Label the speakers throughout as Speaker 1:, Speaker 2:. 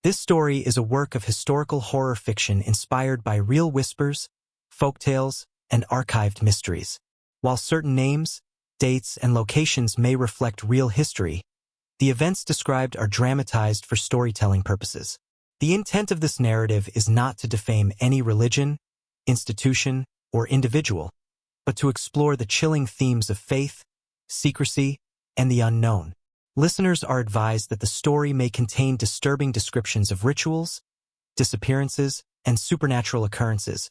Speaker 1: This story is a work of historical horror fiction inspired by real whispers, folktales, and archived mysteries. While certain names, dates, and locations may reflect real history, the events described are dramatized for storytelling purposes. The intent of this narrative is not to defame any religion, institution, or individual, but to explore the chilling themes of faith, secrecy, and the unknown. Listeners are advised that the story may contain disturbing descriptions of rituals, disappearances, and supernatural occurrences,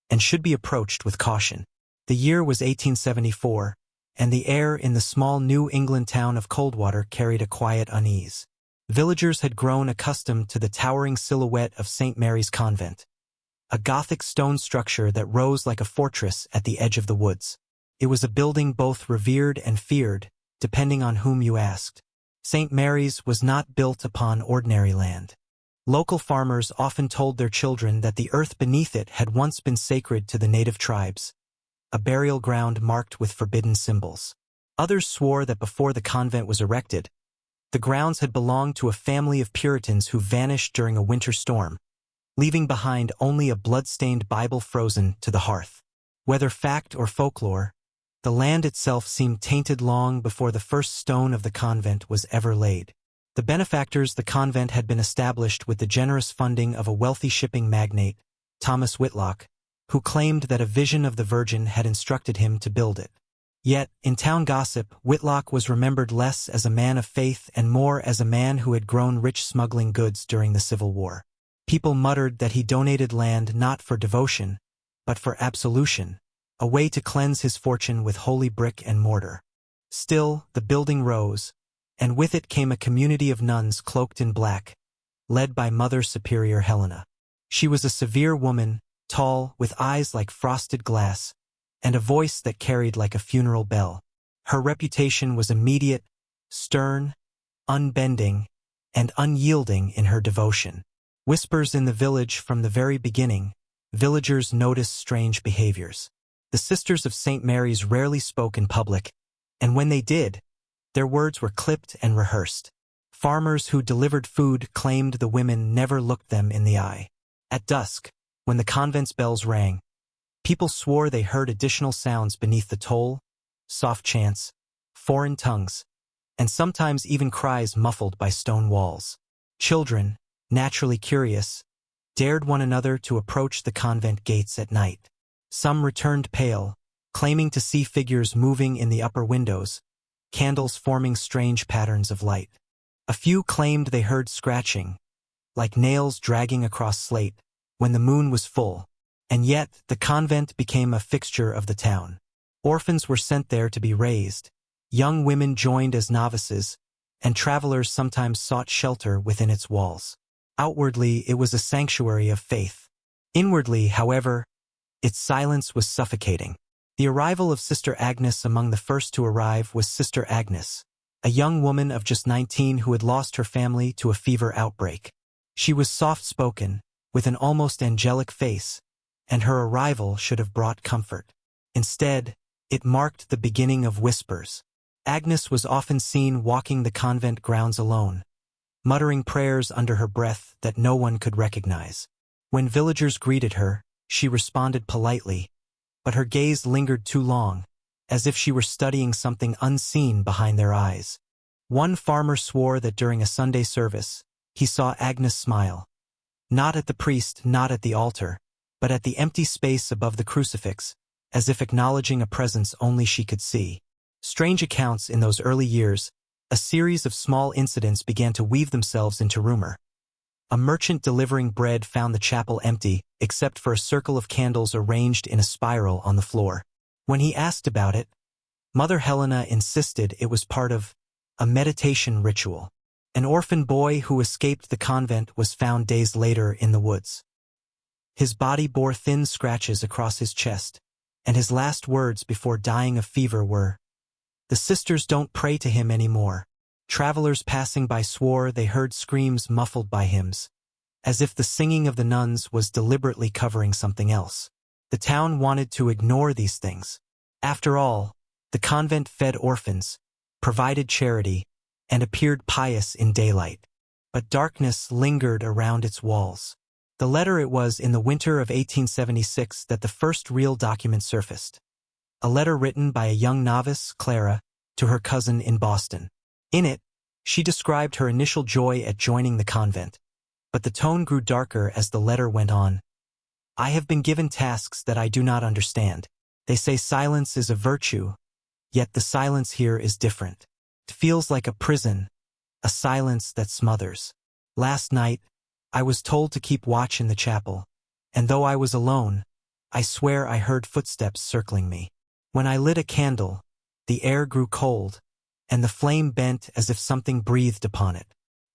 Speaker 1: and should be approached with caution. The year was 1874, and the air in the small New England town of Coldwater carried a quiet unease. Villagers had grown accustomed to the towering silhouette of St. Mary's Convent, a Gothic stone structure that rose like a fortress at the edge of the woods. It was a building both revered and feared, depending on whom you asked. St. Mary's was not built upon ordinary land. Local farmers often told their children that the earth beneath it had once been sacred to the native tribes, a burial ground marked with forbidden symbols. Others swore that before the convent was erected, the grounds had belonged to a family of Puritans who vanished during a winter storm, leaving behind only a blood-stained Bible frozen to the hearth. Whether fact or folklore, the land itself seemed tainted long before the first stone of the convent was ever laid. The benefactors the convent had been established with the generous funding of a wealthy shipping magnate, Thomas Whitlock, who claimed that a vision of the Virgin had instructed him to build it. Yet, in town gossip, Whitlock was remembered less as a man of faith and more as a man who had grown rich smuggling goods during the Civil War. People muttered that he donated land not for devotion, but for absolution, a way to cleanse his fortune with holy brick and mortar. Still, the building rose, and with it came a community of nuns cloaked in black, led by Mother Superior Helena. She was a severe woman, tall, with eyes like frosted glass, and a voice that carried like a funeral bell. Her reputation was immediate, stern, unbending, and unyielding in her devotion. Whispers in the village from the very beginning, villagers noticed strange behaviors. The Sisters of St. Mary's rarely spoke in public, and when they did, their words were clipped and rehearsed. Farmers who delivered food claimed the women never looked them in the eye. At dusk, when the convent's bells rang, people swore they heard additional sounds beneath the toll, soft chants, foreign tongues, and sometimes even cries muffled by stone walls. Children, naturally curious, dared one another to approach the convent gates at night. Some returned pale, claiming to see figures moving in the upper windows, candles forming strange patterns of light. A few claimed they heard scratching, like nails dragging across slate, when the moon was full. And yet, the convent became a fixture of the town. Orphans were sent there to be raised, young women joined as novices, and travelers sometimes sought shelter within its walls. Outwardly, it was a sanctuary of faith. Inwardly, however, its silence was suffocating. The arrival of Sister Agnes among the first to arrive was Sister Agnes, a young woman of just 19 who had lost her family to a fever outbreak. She was soft-spoken, with an almost angelic face, and her arrival should have brought comfort. Instead, it marked the beginning of whispers. Agnes was often seen walking the convent grounds alone, muttering prayers under her breath that no one could recognize. When villagers greeted her, she responded politely, but her gaze lingered too long, as if she were studying something unseen behind their eyes. One farmer swore that during a Sunday service, he saw Agnes smile. Not at the priest, not at the altar, but at the empty space above the crucifix, as if acknowledging a presence only she could see. Strange accounts in those early years, a series of small incidents began to weave themselves into rumor. A merchant delivering bread found the chapel empty, except for a circle of candles arranged in a spiral on the floor. When he asked about it, Mother Helena insisted it was part of a meditation ritual. An orphan boy who escaped the convent was found days later in the woods. His body bore thin scratches across his chest, and his last words before dying of fever were, "The sisters don't pray to him anymore." Travelers passing by swore they heard screams muffled by hymns, as if the singing of the nuns was deliberately covering something else. The town wanted to ignore these things. After all, the convent fed orphans, provided charity, and appeared pious in daylight. but darkness lingered around its walls. The letter. It was in the winter of 1876 that the first real document surfaced. A letter written by a young novice, Clara, to her cousin in Boston. In it, she described her initial joy at joining the convent. But the tone grew darker as the letter went on. I have been given tasks that I do not understand. They say silence is a virtue, yet the silence here is different. It feels like a prison, a silence that smothers. Last night, I was told to keep watch in the chapel, and though I was alone, I swear I heard footsteps circling me. When I lit a candle, the air grew cold, and the flame bent as if something breathed upon it.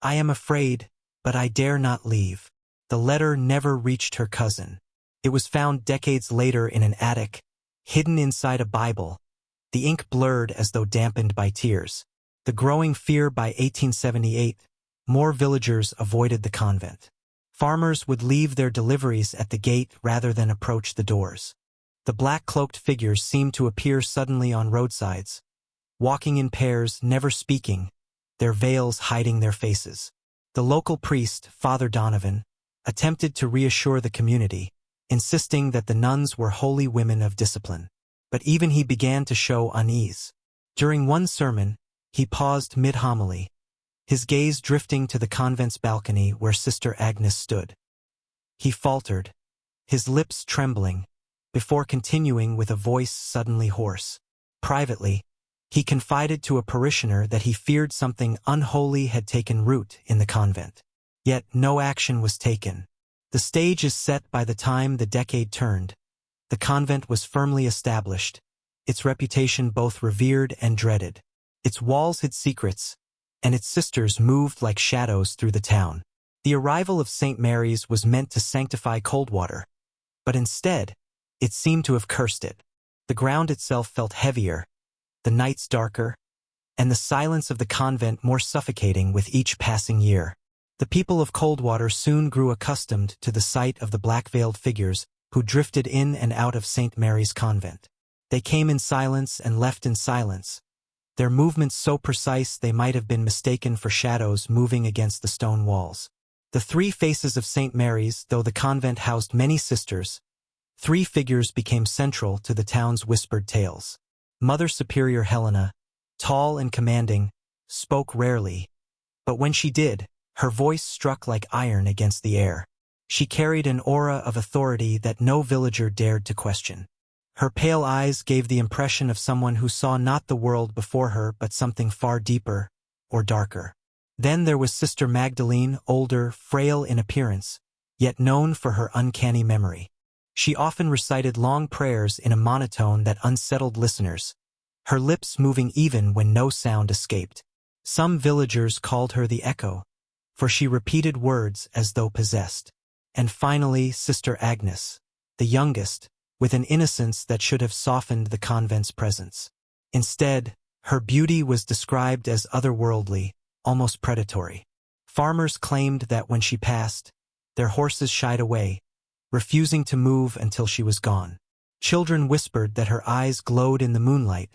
Speaker 1: I am afraid, but I dare not leave. The letter never reached her cousin. It was found decades later in an attic, hidden inside a Bible, the ink blurred as though dampened by tears. The growing fear. By 1878, more villagers avoided the convent. Farmers would leave their deliveries at the gate rather than approach the doors. The black-cloaked figures seemed to appear suddenly on roadsides, walking in pairs, never speaking, their veils hiding their faces. The local priest, Father Donovan, attempted to reassure the community, insisting that the nuns were holy women of discipline. But even he began to show unease. During one sermon, he paused mid-homily, his gaze drifting to the convent's balcony where Sister Agnes stood. He faltered, his lips trembling, before continuing with a voice suddenly hoarse. Privately, he confided to a parishioner that he feared something unholy had taken root in the convent. Yet no action was taken. The stage is set by the time the decade turned. The convent was firmly established, its reputation both revered and dreaded. Its walls hid secrets, and its sisters moved like shadows through the town. The arrival of St. Mary's was meant to sanctify Coldwater, but instead, it seemed to have cursed it. The ground itself felt heavier, the nights darker, and the silence of the convent more suffocating with each passing year. The people of Coldwater soon grew accustomed to the sight of the black-veiled figures who drifted in and out of St. Mary's convent. They came in silence and left in silence, their movements so precise they might have been mistaken for shadows moving against the stone walls. The three faces of St. Mary's. Though the convent housed many sisters, three figures became central to the town's whispered tales. Mother Superior Helena, tall and commanding, spoke rarely, but when she did, her voice struck like iron against the air. She carried an aura of authority that no villager dared to question. Her pale eyes gave the impression of someone who saw not the world before her but something far deeper or darker. Then there was Sister Magdalene, older, frail in appearance, yet known for her uncanny memory. She often recited long prayers in a monotone that unsettled listeners, her lips moving even when no sound escaped. Some villagers called her the Echo, for she repeated words as though possessed. And finally, Sister Agnes, the youngest, with an innocence that should have softened the convent's presence. Instead, her beauty was described as otherworldly, almost predatory. Farmers claimed that when she passed, their horses shied away, refusing to move until she was gone. Children whispered that her eyes glowed in the moonlight,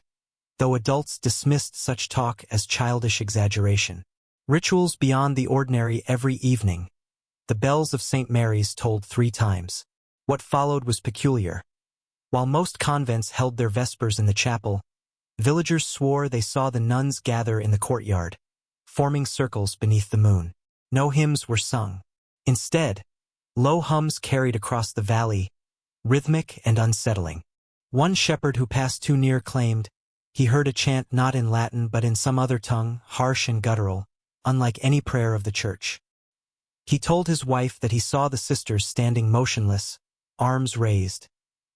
Speaker 1: though adults dismissed such talk as childish exaggeration. Rituals beyond the ordinary every evening. The bells of St. Mary's tolled 3 times. What followed was peculiar. While most convents held their vespers in the chapel, villagers swore they saw the nuns gather in the courtyard, forming circles beneath the moon. No hymns were sung. Instead, low hums carried across the valley, rhythmic and unsettling. One shepherd who passed too near claimed he heard a chant not in Latin but in some other tongue, harsh and guttural, unlike any prayer of the church. He told his wife that he saw the sisters standing motionless, arms raised,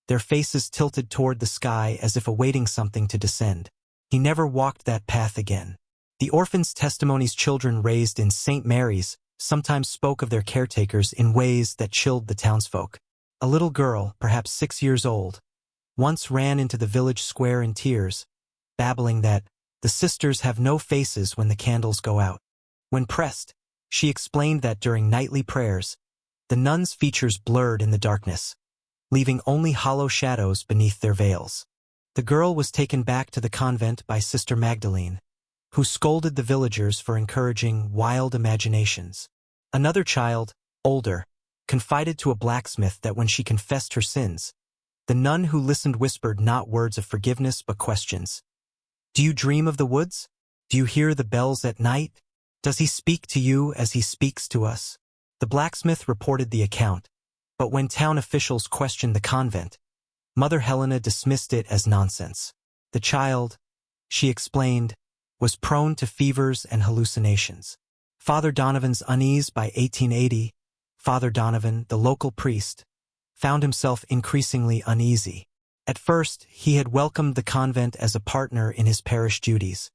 Speaker 1: their faces tilted toward the sky as if awaiting something to descend. He never walked that path again. The orphans' testimonies. Children raised in St. Mary's sometimes spoke of their caretakers in ways that chilled the townsfolk. A little girl, perhaps 6 years old, once ran into the village square in tears, babbling that the sisters have no faces when the candles go out. When pressed, she explained that during nightly prayers, the nuns' features blurred in the darkness, leaving only hollow shadows beneath their veils. The girl was taken back to the convent by Sister Magdalene, who scolded the villagers for encouraging wild imaginations. Another child, older, confided to a blacksmith that when she confessed her sins, the nun who listened whispered not words of forgiveness but questions. "Do you dream of the woods? Do you hear the bells at night? Does he speak to you as he speaks to us?" The blacksmith reported the account, but when town officials questioned the convent, Mother Helena dismissed it as nonsense. The child, she explained, was prone to fevers and hallucinations. Father Donovan's unease. By 1880, Father Donovan, the local priest, found himself increasingly uneasy. At first, he had welcomed the convent as a partner in his parish duties,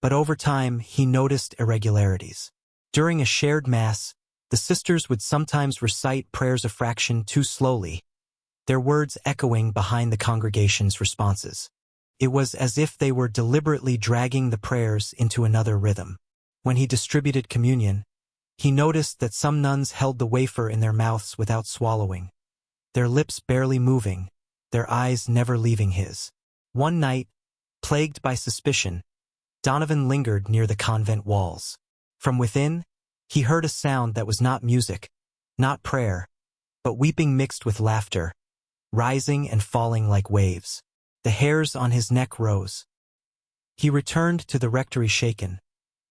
Speaker 1: but over time he noticed irregularities. During a shared mass, the sisters would sometimes recite prayers a fraction too slowly, their words echoing behind the congregation's responses. It was as if they were deliberately dragging the prayers into another rhythm. When he distributed communion, he noticed that some nuns held the wafer in their mouths without swallowing, their lips barely moving, their eyes never leaving his. One night, plagued by suspicion, Donovan lingered near the convent walls. From within, he heard a sound that was not music, not prayer, but weeping mixed with laughter, rising and falling like waves. The hairs on his neck rose. He returned to the rectory shaken,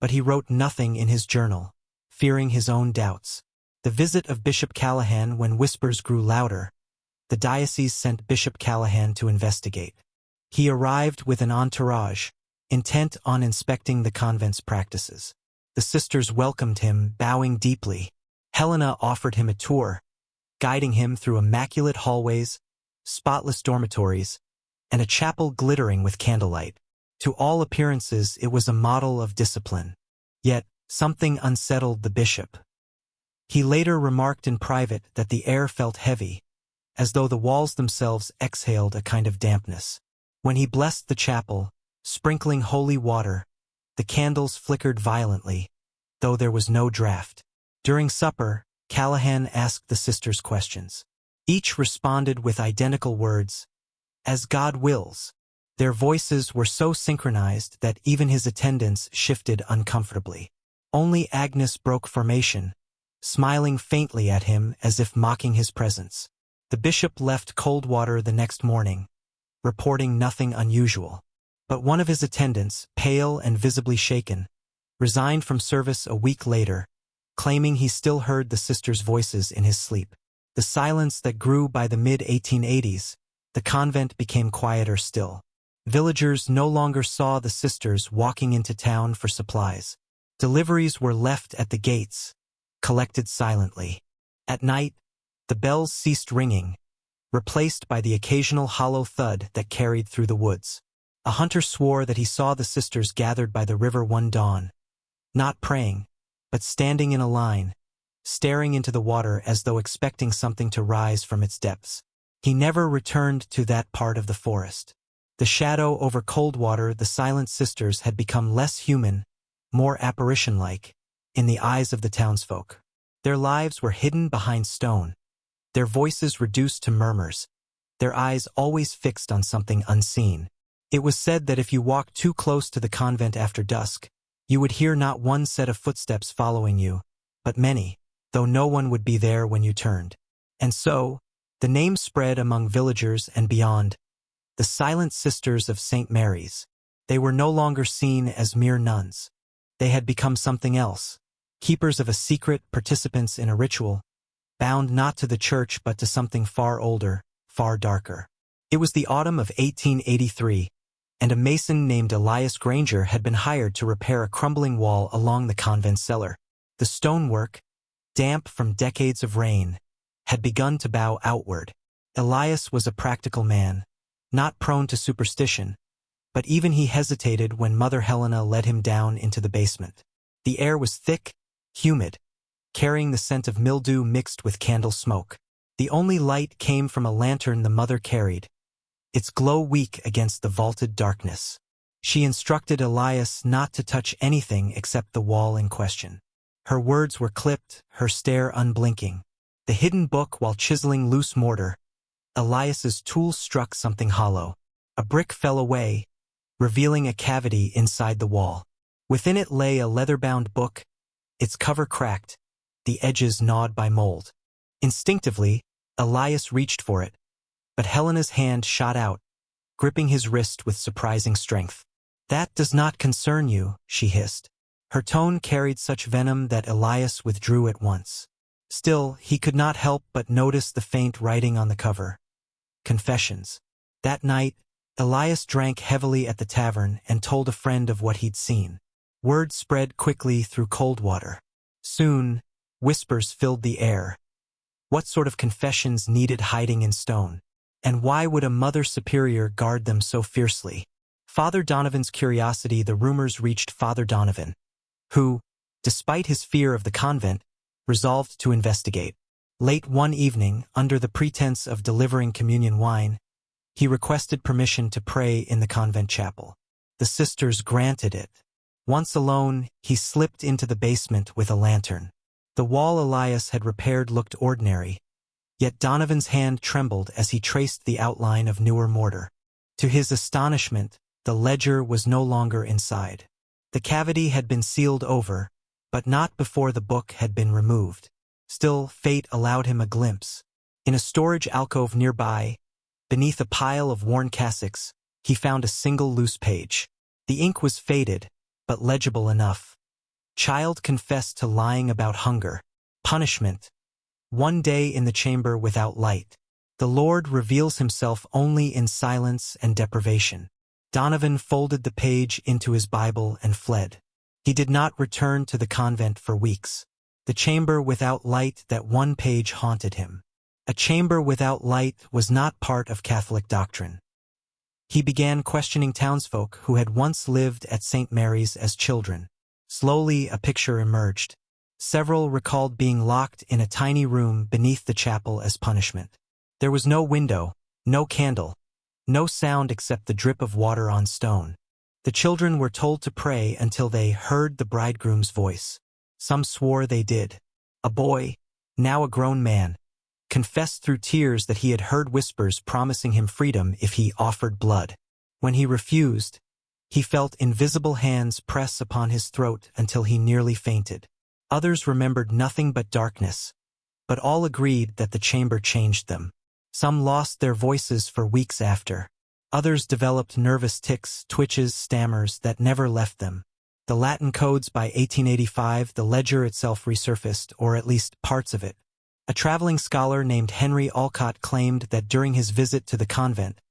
Speaker 1: but he wrote nothing in his journal, fearing his own doubts. The visit of Bishop Callahan. When whispers grew louder, the diocese sent Bishop Callahan to investigate. He arrived with an entourage, intent on inspecting the convent's practices. The sisters welcomed him, bowing deeply. Helena offered him a tour, guiding him through immaculate hallways, spotless dormitories, and a chapel glittering with candlelight. To all appearances, it was a model of discipline. Yet, something unsettled the bishop. He later remarked in private that the air felt heavy, as though the walls themselves exhaled a kind of dampness. When he blessed the chapel, sprinkling holy water, the candles flickered violently, though there was no draught. During supper, Callahan asked the sisters questions. Each responded with identical words, "As God wills." Their voices were so synchronized that even his attendants shifted uncomfortably. Only Agnes broke formation, smiling faintly at him as if mocking his presence. The bishop left Coldwater the next morning, reporting nothing unusual. But one of his attendants, pale and visibly shaken, resigned from service a week later, claiming he still heard the sisters' voices in his sleep. The silence that grew. By the mid-1880s, the convent became quieter still. Villagers no longer saw the sisters walking into town for supplies. Deliveries were left at the gates, collected silently. At night, the bells ceased ringing, replaced by the occasional hollow thud that carried through the woods. A hunter swore that he saw the sisters gathered by the river one dawn, not praying, but standing in a line, staring into the water as though expecting something to rise from its depths. He never returned to that part of the forest. The shadow over Coldwater, the silent sisters, had become less human, more apparition-like, in the eyes of the townsfolk. Their lives were hidden behind stone, their voices reduced to murmurs, their eyes always fixed on something unseen. It was said that if you walked too close to the convent after dusk, you would hear not one set of footsteps following you, but many, though no one would be there when you turned. And so, the name spread among villagers and beyond, the Silent Sisters of St. Mary's. They were no longer seen as mere nuns. They had become something else, keepers of a secret, participants in a ritual, bound not to the church but to something far older, far darker. It was the autumn of 1883, and a mason named Elias Granger had been hired to repair a crumbling wall along the convent cellar. The stonework, damp from decades of rain, had begun to bow outward. Elias was a practical man, not prone to superstition, but even he hesitated when Mother Helena led him down into the basement. The air was thick, humid, carrying the scent of mildew mixed with candle smoke. The only light came from a lantern the mother carried, its glow weak against the vaulted darkness. She instructed Elias not to touch anything except the wall in question. Her words were clipped, her stare unblinking. The hidden book while chiseling loose mortar, Elias's tool struck something hollow. A brick fell away, revealing a cavity inside the wall. Within it lay a leather-bound book, its cover cracked, the edges gnawed by mold. Instinctively, Elias reached for it, but Helena's hand shot out, gripping his wrist with surprising strength. "That does not concern you," she hissed. Her tone carried such venom that Elias withdrew at once. Still, he could not help but notice the faint writing on the cover. Confessions. That night, Elias drank heavily at the tavern and told a friend of what he'd seen. Word spread quickly through Coldwater. Soon, whispers filled the air. What sort of confessions needed hiding in stone? And why would a Mother Superior guard them so fiercely? Father Donovan's curiosity. The rumors reached Father Donovan, who, despite his fear of the convent, resolved to investigate. Late one evening, under the pretense of delivering communion wine, he requested permission to pray in the convent chapel. The sisters granted it. Once alone, he slipped into the basement with a lantern. The wall Elias had repaired looked ordinary, yet Donovan's hand trembled as he traced the outline of newer mortar. To his astonishment, the ledger was no longer inside. The cavity had been sealed over, but not before the book had been removed. Still, fate allowed him a glimpse. In a storage alcove nearby, beneath a pile of worn cassocks, he found a single loose page. The ink was faded, but legible enough. Child confessed to lying about hunger. Punishment. 1 day in the chamber without light. The Lord reveals himself only in silence and deprivation. Donovan folded the page into his Bible and fled. He did not return to the convent for weeks. The chamber without light. That one page haunted him. A chamber without light was not part of Catholic doctrine. He began questioning townsfolk who had once lived at St. Mary's as children. Slowly, a picture emerged. Several recalled being locked in a tiny room beneath the chapel as punishment. There was no window, no candle, no sound except the drip of water on stone. The children were told to pray until they heard the bridegroom's voice. Some swore they did. A boy, now a grown man, confessed through tears that he had heard whispers promising him freedom if he offered blood. When he refused, he felt invisible hands press upon his throat until he nearly fainted. Others remembered nothing but darkness, but all agreed that the chamber changed them. Some lost their voices for weeks after. Others developed nervous tics, twitches, stammers that never left them. The Latin codes. By 1885, the ledger itself resurfaced, or at least parts of it. A traveling scholar named Henry Alcott claimed that during his visit to the convent,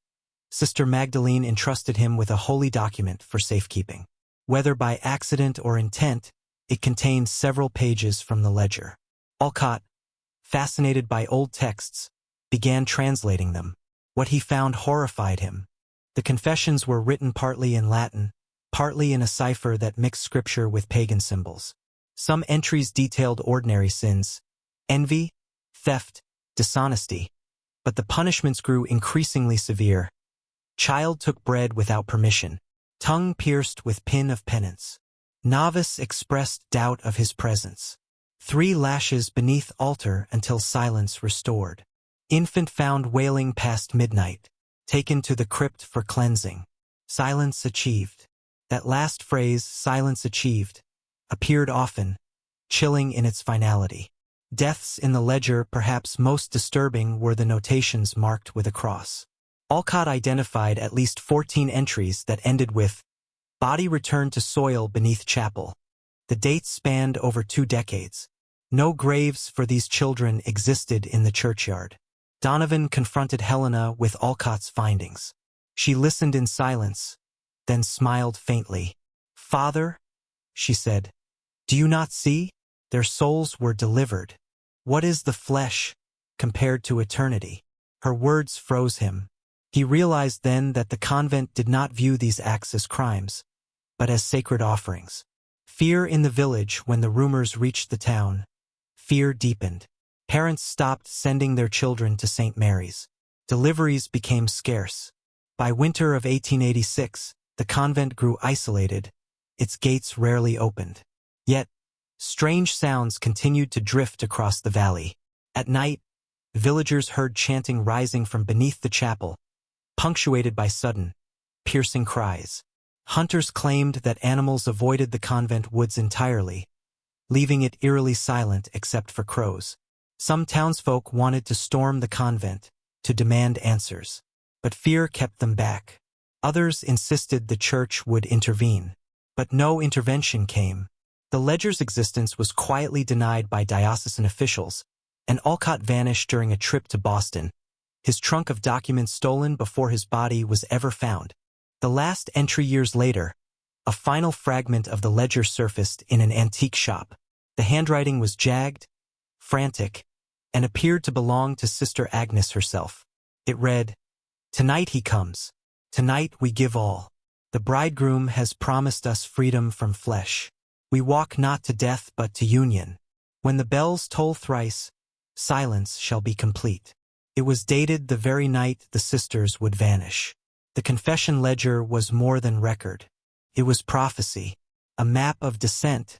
Speaker 1: Sister Magdalene entrusted him with a holy document for safekeeping. Whether by accident or intent, it contained several pages from the ledger. Alcott, fascinated by old texts, began translating them. What he found horrified him. The confessions were written partly in Latin, partly in a cipher that mixed scripture with pagan symbols. Some entries detailed ordinary sins, envy, theft, dishonesty, but the punishments grew increasingly severe. Child took bread without permission, tongue pierced with pin of penance. Novice expressed doubt of his presence. 3 lashes beneath altar until silence restored. Infant found wailing past midnight, taken to the crypt for cleansing. Silence achieved. That last phrase, silence achieved, appeared often, chilling in its finality. Deaths in the ledger. Perhaps most disturbing were the notations marked with a cross. Alcott identified at least 14 entries that ended with, "Body returned to soil beneath chapel." The dates spanned over 2 decades. No graves for these children existed in the churchyard. Donovan confronted Helena with Alcott's findings. She listened in silence, then smiled faintly. "Father," she said, "do you not see? Their souls were delivered. What is the flesh compared to eternity?" Her words froze him. He realized then that the convent did not view these acts as crimes, but as sacred offerings. Fear in the village. When the rumors reached the town, fear deepened. Parents stopped sending their children to St. Mary's. Deliveries became scarce. By winter of 1886, the convent grew isolated, its gates rarely opened. Yet, strange sounds continued to drift across the valley. At night, villagers heard chanting rising from beneath the chapel, punctuated by sudden, piercing cries. Hunters claimed that animals avoided the convent woods entirely, leaving it eerily silent except for crows. Some townsfolk wanted to storm the convent, to demand answers. But fear kept them back. Others insisted the church would intervene. But no intervention came. The ledger's existence was quietly denied by diocesan officials, and Alcott vanished during a trip to Boston, his trunk of documents stolen before his body was ever found. The last entry years later, a final fragment of the ledger surfaced in an antique shop. The handwriting was jagged, frantic, and appeared to belong to Sister Agnes herself. It read, "Tonight he comes. Tonight we give all. The bridegroom has promised us freedom from flesh. We walk not to death but to union. When the bells toll thrice, silence shall be complete." It was dated the very night the sisters would vanish. The confession ledger was more than record. It was prophecy, a map of descent,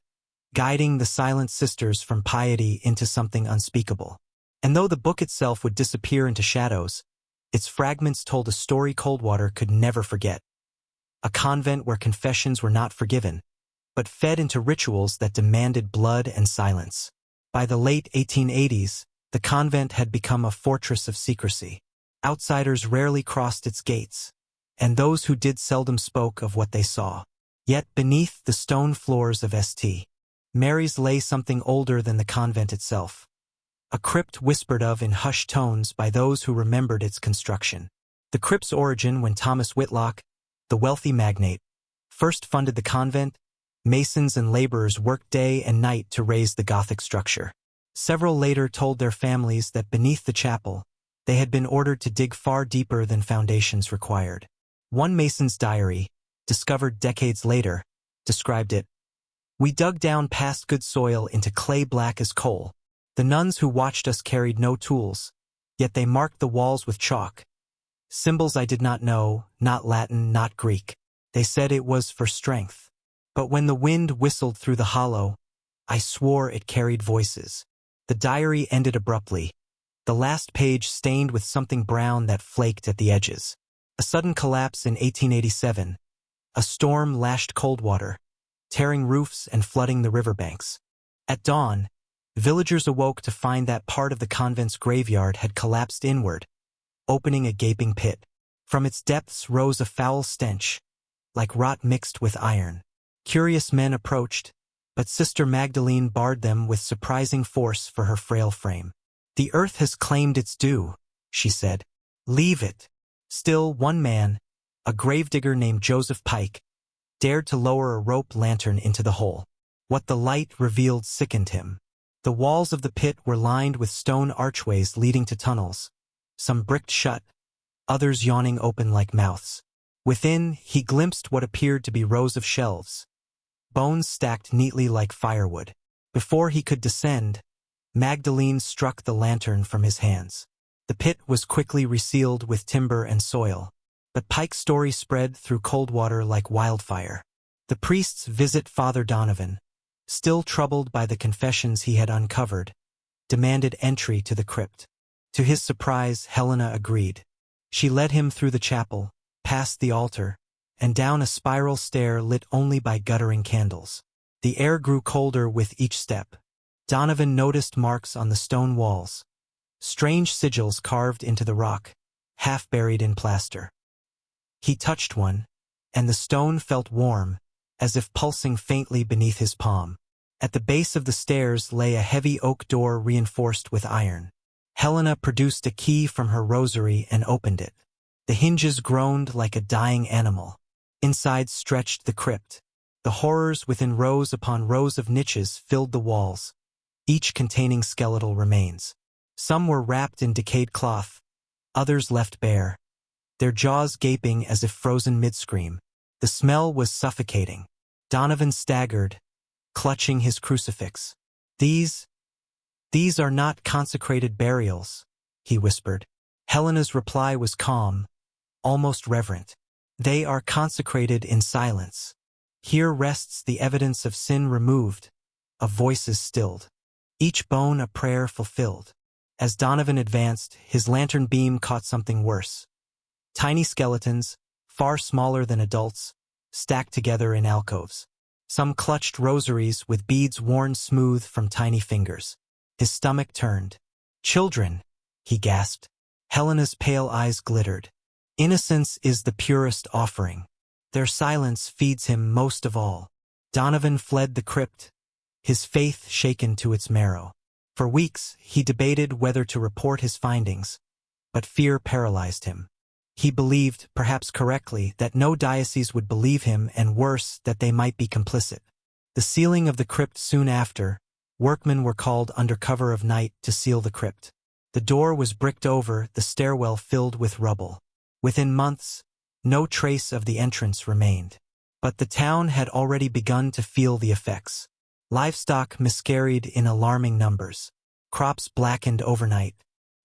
Speaker 1: guiding the silent sisters from piety into something unspeakable. And though the book itself would disappear into shadows, its fragments told a story Coldwater could never forget. A convent where confessions were not forgiven, but fed into rituals that demanded blood and silence. By the late 1880s, the convent had become a fortress of secrecy. Outsiders rarely crossed its gates, and those who did seldom spoke of what they saw. Yet beneath the stone floors of St. Mary's lay something older than the convent itself. A crypt whispered of in hushed tones by those who remembered its construction. The crypt's origin when Thomas Whitlock, the wealthy magnate, first funded the convent, masons and laborers worked day and night to raise the Gothic structure. Several later told their families that beneath the chapel, they had been ordered to dig far deeper than foundations required. One mason's diary, discovered decades later, described it. "We dug down past good soil into clay black as coal. The nuns who watched us carried no tools, yet they marked the walls with chalk. Symbols I did not know, not Latin, not Greek. They said it was for strength. But when the wind whistled through the hollow, I swore it carried voices." The diary ended abruptly, the last page stained with something brown that flaked at the edges. A sudden collapse in 1887. A storm lashed Coldwater, tearing roofs and flooding the riverbanks. At dawn, villagers awoke to find that part of the convent's graveyard had collapsed inward, opening a gaping pit. From its depths rose a foul stench, like rot mixed with iron. Curious men approached, but Sister Magdalene barred them with surprising force for her frail frame. "The earth has claimed its due," she said. "Leave it." Still, one man, a gravedigger named Joseph Pike, dared to lower a rope lantern into the hole. What the light revealed sickened him. The walls of the pit were lined with stone archways leading to tunnels, some bricked shut, others yawning open like mouths. Within, he glimpsed what appeared to be rows of shelves, bones stacked neatly like firewood. Before he could descend, Magdalene struck the lantern from his hands. The pit was quickly resealed with timber and soil, but Pike's story spread through Coldwater like wildfire. The priests visit Father Donovan, still troubled by the confessions he had uncovered, demanded entry to the crypt. To his surprise, Helena agreed. She led him through the chapel, past the altar, and down a spiral stair lit only by guttering candles. The air grew colder with each step. Donovan noticed marks on the stone walls, strange sigils carved into the rock, half buried in plaster. He touched one, and the stone felt warm, as if pulsing faintly beneath his palm. At the base of the stairs lay a heavy oak door reinforced with iron. Helena produced a key from her rosary and opened it. The hinges groaned like a dying animal. Inside stretched the crypt. The horrors within rows upon rows of niches filled the walls, each containing skeletal remains. Some were wrapped in decayed cloth, others left bare, their jaws gaping as if frozen mid-scream. The smell was suffocating. Donovan staggered, clutching his crucifix. These are not consecrated burials," he whispered. Helena's reply was calm, almost reverent. "They are consecrated in silence. Here rests the evidence of sin removed, of voices stilled, each bone a prayer fulfilled." As Donovan advanced, his lantern beam caught something worse. Tiny skeletons, far smaller than adults, stacked together in alcoves. Some clutched rosaries with beads worn smooth from tiny fingers. His stomach turned. "Children," he gasped. Helena's pale eyes glittered. "Innocence is the purest offering. Their silence feeds him most of all." Donovan fled the crypt, his faith shaken to its marrow. For weeks, he debated whether to report his findings, but fear paralyzed him. He believed, perhaps correctly, that no diocese would believe him, and worse, that they might be complicit. The sealing of the crypt soon after, workmen were called under cover of night to seal the crypt. The door was bricked over, the stairwell filled with rubble. Within months, no trace of the entrance remained. But the town had already begun to feel the effects. Livestock miscarried in alarming numbers. Crops blackened overnight.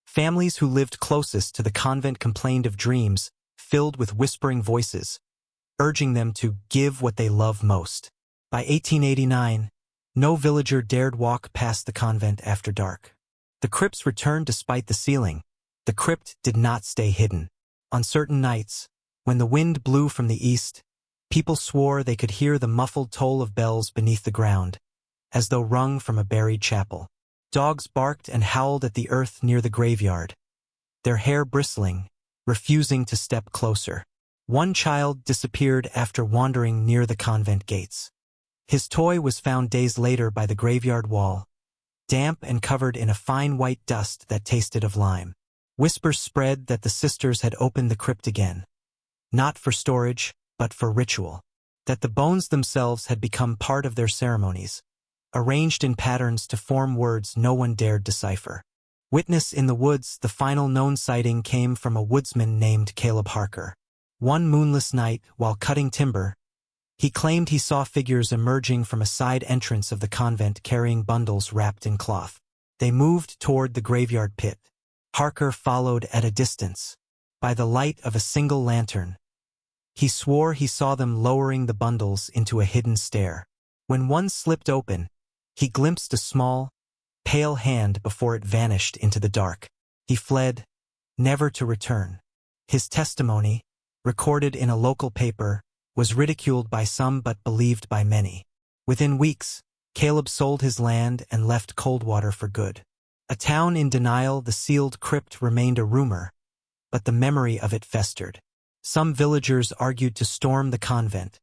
Speaker 1: Families who lived closest to the convent complained of dreams filled with whispering voices, urging them to give what they love most. By 1889, no villager dared walk past the convent after dark. The crypts returned despite the sealing. The crypt did not stay hidden. On certain nights, when the wind blew from the east, people swore they could hear the muffled toll of bells beneath the ground, as though rung from a buried chapel. Dogs barked and howled at the earth near the graveyard, their hair bristling, refusing to step closer. One child disappeared after wandering near the convent gates. His toy was found days later by the graveyard wall, damp and covered in a fine white dust that tasted of lime. Whispers spread that the sisters had opened the crypt again, not for storage, but for ritual, that the bones themselves had become part of their ceremonies, arranged in patterns to form words no one dared decipher. Witness in the woods, the final known sighting came from a woodsman named Caleb Harker. One moonless night, while cutting timber, he claimed he saw figures emerging from a side entrance of the convent carrying bundles wrapped in cloth. They moved toward the graveyard pit. Harker followed at a distance, by the light of a single lantern. He swore he saw them lowering the bundles into a hidden stair. When one slipped open, he glimpsed a small, pale hand before it vanished into the dark. He fled, never to return. His testimony, recorded in a local paper, was ridiculed by some but believed by many. Within weeks, Caleb sold his land and left Coldwater for good. A town in denial, the sealed crypt remained a rumor, but the memory of it festered. Some villagers argued to storm the convent,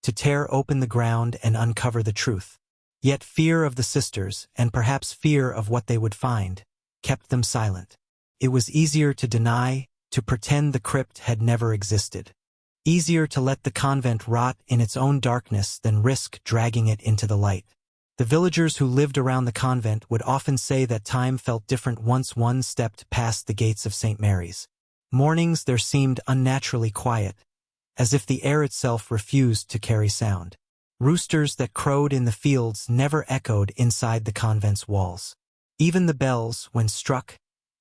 Speaker 1: to tear open the ground and uncover the truth. Yet fear of the sisters, and perhaps fear of what they would find, kept them silent. It was easier to deny, to pretend the crypt had never existed. Easier to let the convent rot in its own darkness than risk dragging it into the light. The villagers who lived around the convent would often say that time felt different once one stepped past the gates of St. Mary's. Mornings there seemed unnaturally quiet, as if the air itself refused to carry sound. Roosters that crowed in the fields never echoed inside the convent's walls. Even the bells, when struck,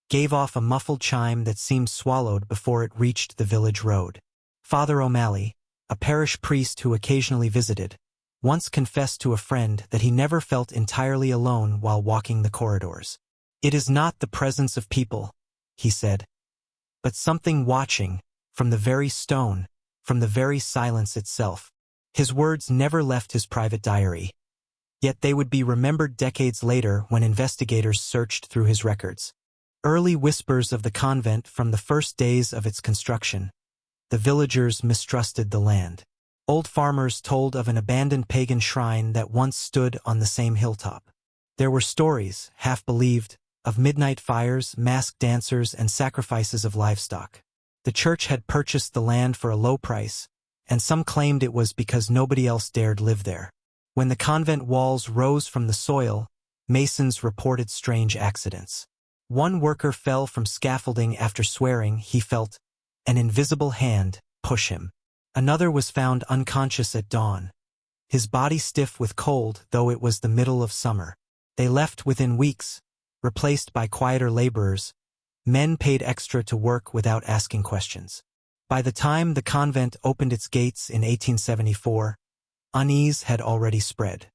Speaker 1: gave off a muffled chime that seemed swallowed before it reached the village road. Father O'Malley, a parish priest who occasionally visited, once confessed to a friend that he never felt entirely alone while walking the corridors. "It is not the presence of people," he said, "but something watching, from the very stone, from the very silence itself." His words never left his private diary, yet they would be remembered decades later when investigators searched through his records. Early whispers of the convent from the first days of its construction. The villagers mistrusted the land. Old farmers told of an abandoned pagan shrine that once stood on the same hilltop. There were stories, half-believed, of midnight fires, masked dancers, and sacrifices of livestock. The church had purchased the land for a low price, and some claimed it was because nobody else dared live there. When the convent walls rose from the soil, masons reported strange accidents. One worker fell from scaffolding after swearing he felt an invisible hand push him. Another was found unconscious at dawn, his body stiff with cold, though it was the middle of summer. They left within weeks, replaced by quieter laborers. Men paid extra to work without asking questions. By the time the convent opened its gates in 1874, unease had already spread.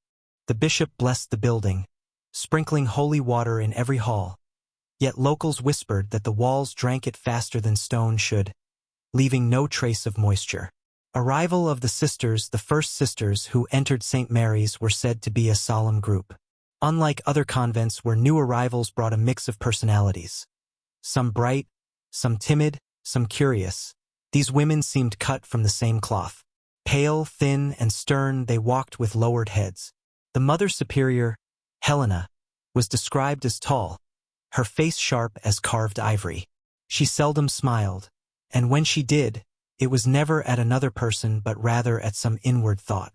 Speaker 1: The bishop blessed the building, sprinkling holy water in every hall, yet locals whispered that the walls drank it faster than stone should, leaving no trace of moisture. Arrival of the sisters. The first sisters who entered St. Mary's were said to be a solemn group. Unlike other convents where new arrivals brought a mix of personalities. Some bright, some timid, some curious. These women seemed cut from the same cloth. Pale, thin, and stern, they walked with lowered heads. The Mother Superior, Helena, was described as tall, her face sharp as carved ivory. She seldom smiled, and when she did, it was never at another person but rather at some inward thought.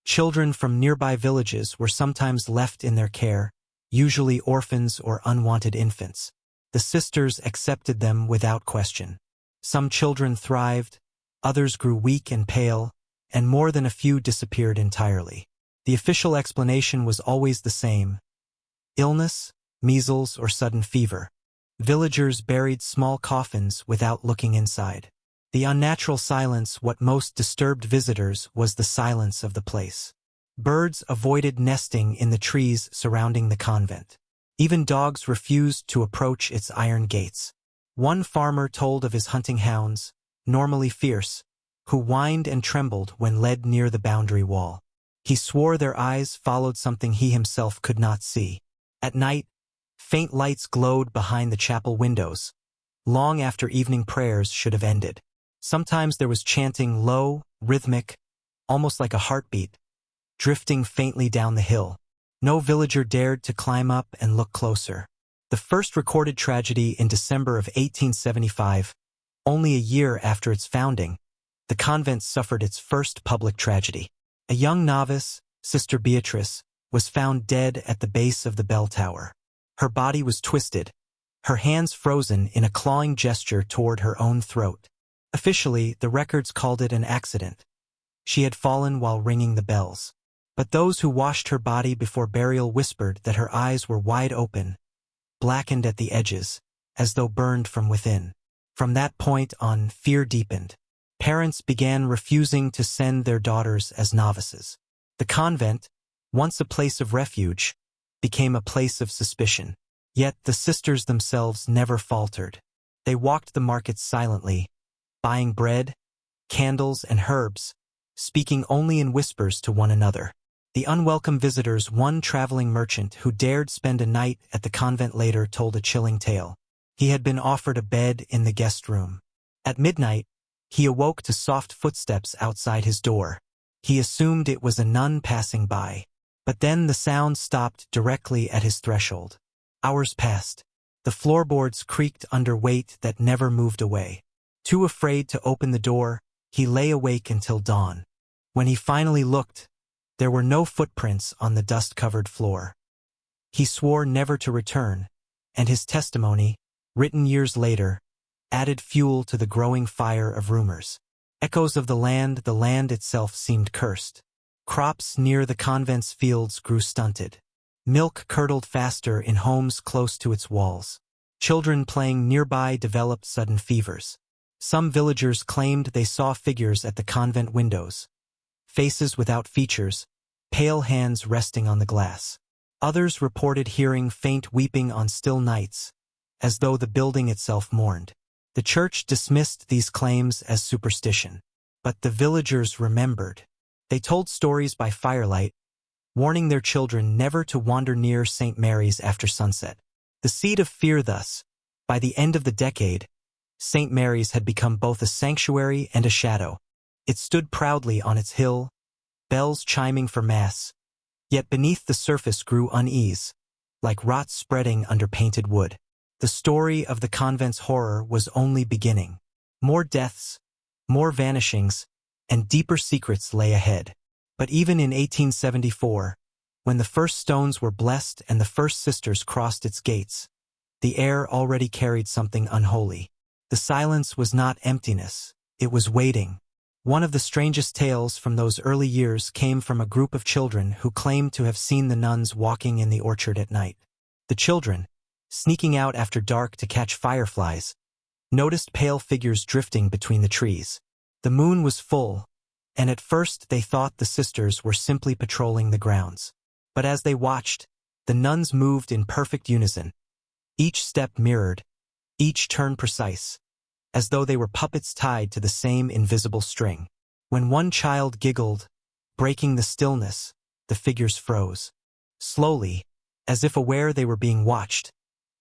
Speaker 1: Children from nearby villages were sometimes left in their care, usually orphans or unwanted infants. The sisters accepted them without question. Some children thrived, others grew weak and pale, and more than a few disappeared entirely. The official explanation was always the same: illness, measles, or sudden fever. Villagers buried small coffins without looking inside. The unnatural silence. What most disturbed visitors was the silence of the place. Birds avoided nesting in the trees surrounding the convent. Even dogs refused to approach its iron gates. One farmer told of his hunting hounds, normally fierce, who whined and trembled when led near the boundary wall. He swore their eyes followed something he himself could not see. At night, faint lights glowed behind the chapel windows, long after evening prayers should have ended. Sometimes there was chanting, low, rhythmic, almost like a heartbeat, drifting faintly down the hill. No villager dared to climb up and look closer. The first recorded tragedy in December of 1875, only a year after its founding, the convent suffered its first public tragedy. A young novice, Sister Beatrice, was found dead at the base of the bell tower. Her body was twisted, her hands frozen in a clawing gesture toward her own throat. Officially, the records called it an accident. She had fallen while ringing the bells. But those who washed her body before burial whispered that her eyes were wide open, blackened at the edges, as though burned from within. From that point on, fear deepened. Parents began refusing to send their daughters as novices. The convent, once a place of refuge, became a place of suspicion. Yet the sisters themselves never faltered. They walked the markets silently, buying bread, candles, and herbs, speaking only in whispers to one another. The unwelcome visitors. One traveling merchant who dared spend a night at the convent later told a chilling tale. He had been offered a bed in the guest room. At midnight, he awoke to soft footsteps outside his door. He assumed it was a nun passing by. But then the sound stopped directly at his threshold. Hours passed. The floorboards creaked under weight that never moved away. Too afraid to open the door, he lay awake until dawn. When he finally looked, there were no footprints on the dust-covered floor. He swore never to return, and his testimony, written years later, added fuel to the growing fire of rumors. Echoes of the land itself seemed cursed. Crops near the convent's fields grew stunted. Milk curdled faster in homes close to its walls. Children playing nearby developed sudden fevers. Some villagers claimed they saw figures at the convent windows. Faces without features, pale hands resting on the glass. Others reported hearing faint weeping on still nights, as though the building itself mourned. The church dismissed these claims as superstition. But the villagers remembered. They told stories by firelight, warning their children never to wander near St. Mary's after sunset. The seed of fear thus, by the end of the decade, St. Mary's had become both a sanctuary and a shadow. It stood proudly on its hill, bells chiming for mass, yet beneath the surface grew unease, like rot spreading under painted wood. The story of the convent's horror was only beginning. More deaths, more vanishings, and deeper secrets lay ahead. But even in 1874, when the first stones were blessed and the first sisters crossed its gates, the air already carried something unholy. The silence was not emptiness, it was waiting. One of the strangest tales from those early years came from a group of children who claimed to have seen the nuns walking in the orchard at night. The children, sneaking out after dark to catch fireflies, noticed pale figures drifting between the trees. The moon was full, and at first they thought the sisters were simply patrolling the grounds. But as they watched, the nuns moved in perfect unison. Each step mirrored, each turn precise, as though they were puppets tied to the same invisible string. When one child giggled, breaking the stillness, the figures froze. Slowly, as if aware they were being watched,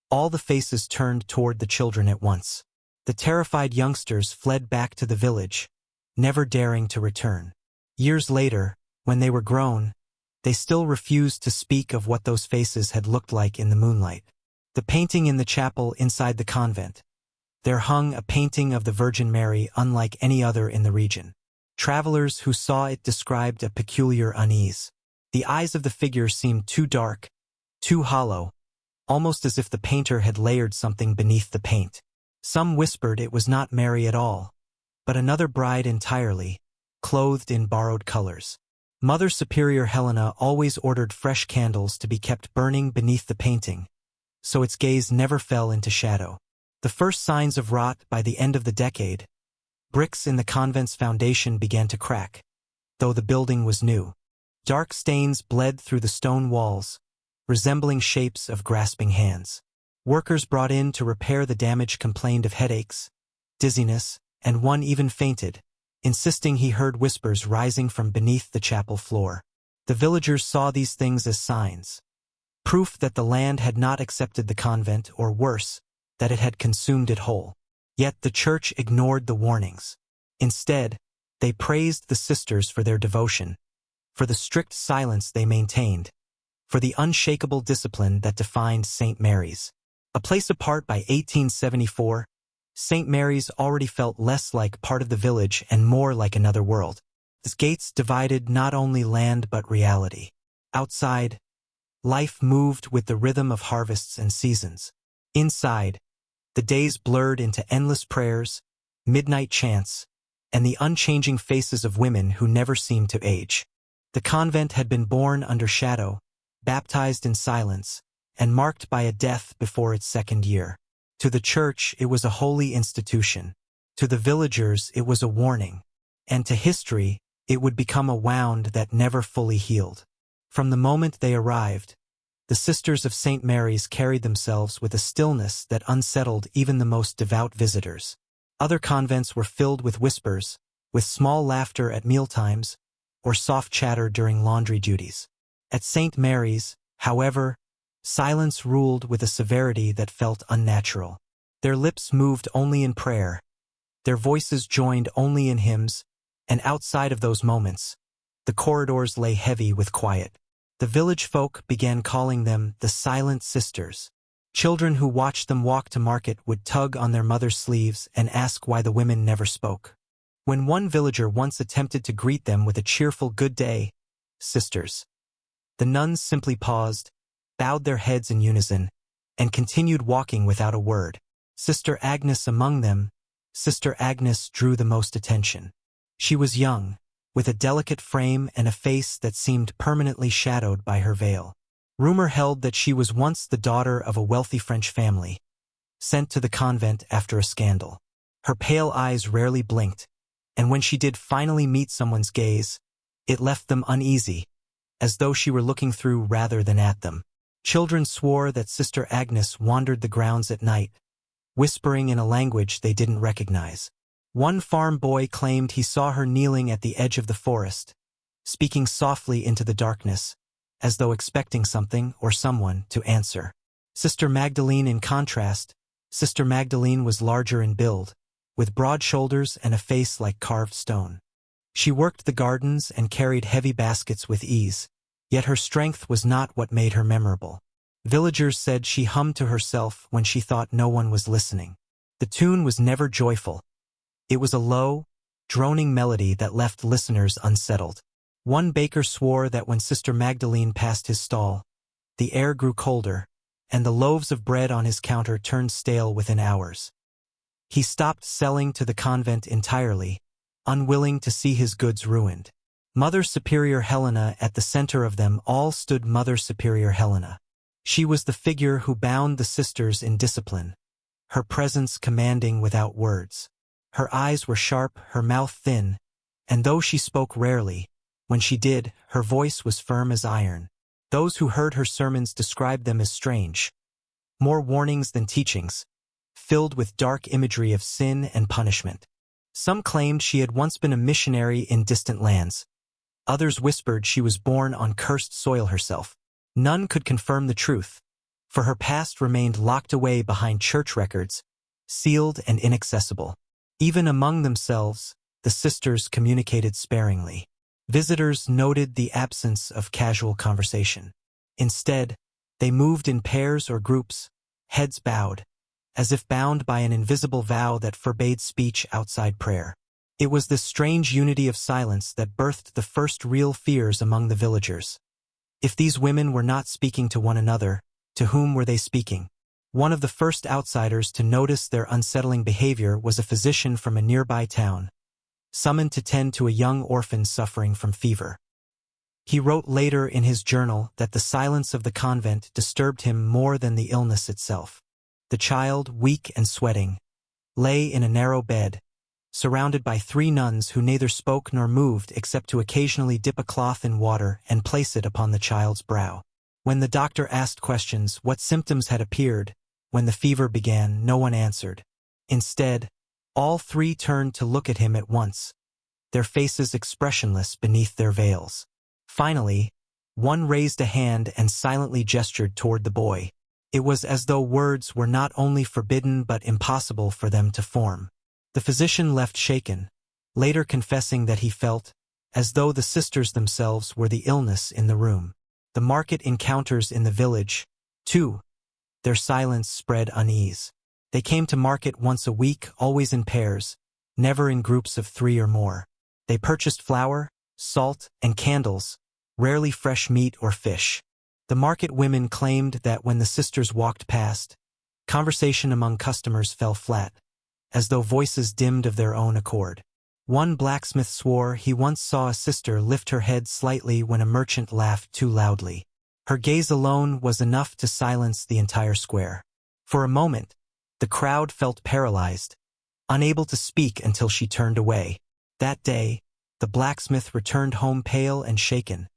Speaker 1: all the faces turned toward the children at once. The terrified youngsters fled back to the village, never daring to return. Years later, when they were grown, they still refused to speak of what those faces had looked like in the moonlight. The painting in the chapel inside the convent. There hung a painting of the Virgin Mary unlike any other in the region. Travelers who saw it described a peculiar unease. The eyes of the figure seemed too dark, too hollow, almost as if the painter had layered something beneath the paint. Some whispered it was not Mary at all, but another bride entirely, clothed in borrowed colors. Mother Superior Helena always ordered fresh candles to be kept burning beneath the painting, so its gaze never fell into shadow. The first signs of rot by the end of the decade, bricks in the convent's foundation began to crack, though the building was new. Dark stains bled through the stone walls, resembling shapes of grasping hands. Workers brought in to repair the damage complained of headaches, dizziness, and one even fainted, insisting he heard whispers rising from beneath the chapel floor. The villagers saw these things as signs, proof that the land had not accepted the convent, or worse, that it had consumed it whole. Yet the church ignored the warnings. Instead, they praised the sisters for their devotion, for the strict silence they maintained, for the unshakable discipline that defined St. Mary's. A place apart by 1874, St. Mary's already felt less like part of the village and more like another world. Its gates divided not only land but reality. Outside, life moved with the rhythm of harvests and seasons. Inside, the days blurred into endless prayers, midnight chants, and the unchanging faces of women who never seemed to age. The convent had been born under shadow, baptized in silence, and marked by a death before its second year. To the church, it was a holy institution. To the villagers, it was a warning. And to history, it would become a wound that never fully healed. From the moment they arrived, the Sisters of St. Mary's carried themselves with a stillness that unsettled even the most devout visitors. Other convents were filled with whispers, with small laughter at mealtimes, or soft chatter during laundry duties. At St. Mary's, however, silence ruled with a severity that felt unnatural. Their lips moved only in prayer, their voices joined only in hymns, and outside of those moments, the corridors lay heavy with quiet. The village folk began calling them the Silent Sisters. Children who watched them walk to market would tug on their mother's sleeves and ask why the women never spoke. When one villager once attempted to greet them with a cheerful "Good day, sisters," the nuns simply paused, bowed their heads in unison, and continued walking without a word. Sister Agnes among them, Sister Agnes drew the most attention. She was young, with a delicate frame and a face that seemed permanently shadowed by her veil. Rumor held that she was once the daughter of a wealthy French family, sent to the convent after a scandal. Her pale eyes rarely blinked, and when she did finally meet someone's gaze, it left them uneasy, as though she were looking through rather than at them. Children swore that Sister Agnes wandered the grounds at night, whispering in a language they didn't recognize. One farm boy claimed he saw her kneeling at the edge of the forest, speaking softly into the darkness, as though expecting something or someone to answer. Sister Magdalene, in contrast, Sister Magdalene was larger in build, with broad shoulders and a face like carved stone. She worked the gardens and carried heavy baskets with ease, yet her strength was not what made her memorable. Villagers said she hummed to herself when she thought no one was listening. The tune was never joyful. It was a low, droning melody that left listeners unsettled. One baker swore that when Sister Magdalene passed his stall, the air grew colder, and the loaves of bread on his counter turned stale within hours. He stopped selling to the convent entirely, unwilling to see his goods ruined. Mother Superior Helena, at the center of them all stood Mother Superior Helena. She was the figure who bound the sisters in discipline, her presence commanding without words. Her eyes were sharp, her mouth thin, and though she spoke rarely, when she did, her voice was firm as iron. Those who heard her sermons described them as strange, more warnings than teachings, filled with dark imagery of sin and punishment. Some claimed she had once been a missionary in distant lands. Others whispered she was born on cursed soil herself. None could confirm the truth, for her past remained locked away behind church records, sealed and inaccessible. Even among themselves, the sisters communicated sparingly. Visitors noted the absence of casual conversation. Instead, they moved in pairs or groups, heads bowed, as if bound by an invisible vow that forbade speech outside prayer. It was this strange unity of silence that birthed the first real fears among the villagers. If these women were not speaking to one another, to whom were they speaking? One of the first outsiders to notice their unsettling behavior was a physician from a nearby town, summoned to tend to a young orphan suffering from fever. He wrote later in his journal that the silence of the convent disturbed him more than the illness itself. The child, weak and sweating, lay in a narrow bed, surrounded by 3 nuns who neither spoke nor moved except to occasionally dip a cloth in water and place it upon the child's brow. When the doctor asked questions what symptoms had appeared, when the fever began, no one answered. Instead, all 3 turned to look at him at once, their faces expressionless beneath their veils. Finally, one raised a hand and silently gestured toward the boy. It was as though words were not only forbidden but impossible for them to form. The physician left shaken, later confessing that he felt as though the sisters themselves were the illness in the room. The market encounters in the village, too. Their silence spread unease. They came to market once a week, always in pairs, never in groups of 3 or more. They purchased flour, salt, and candles, rarely fresh meat or fish. The market women claimed that when the sisters walked past, conversation among customers fell flat, as though voices dimmed of their own accord. One blacksmith swore he once saw a sister lift her head slightly when a merchant laughed too loudly. Her gaze alone was enough to silence the entire square. For a moment, the crowd felt paralyzed, unable to speak until she turned away. That day, the blacksmith returned home pale and shaken,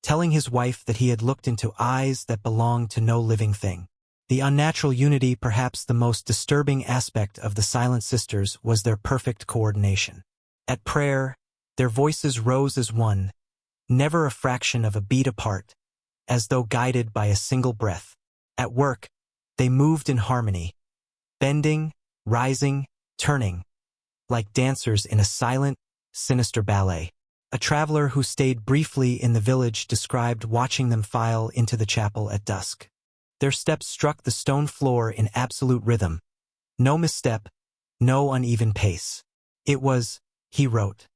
Speaker 1: telling his wife that he had looked into eyes that belonged to no living thing. The unnatural unity, perhaps the most disturbing aspect of the Silent Sisters, was their perfect coordination. At prayer, their voices rose as one, never a fraction of a beat apart, as though guided by a single breath. At work, they moved in harmony, bending, rising, turning, like dancers in a silent, sinister ballet. A traveler who stayed briefly in the village described watching them file into the chapel at dusk. Their steps struck the stone floor in absolute rhythm. No misstep, no uneven pace. It was, he wrote,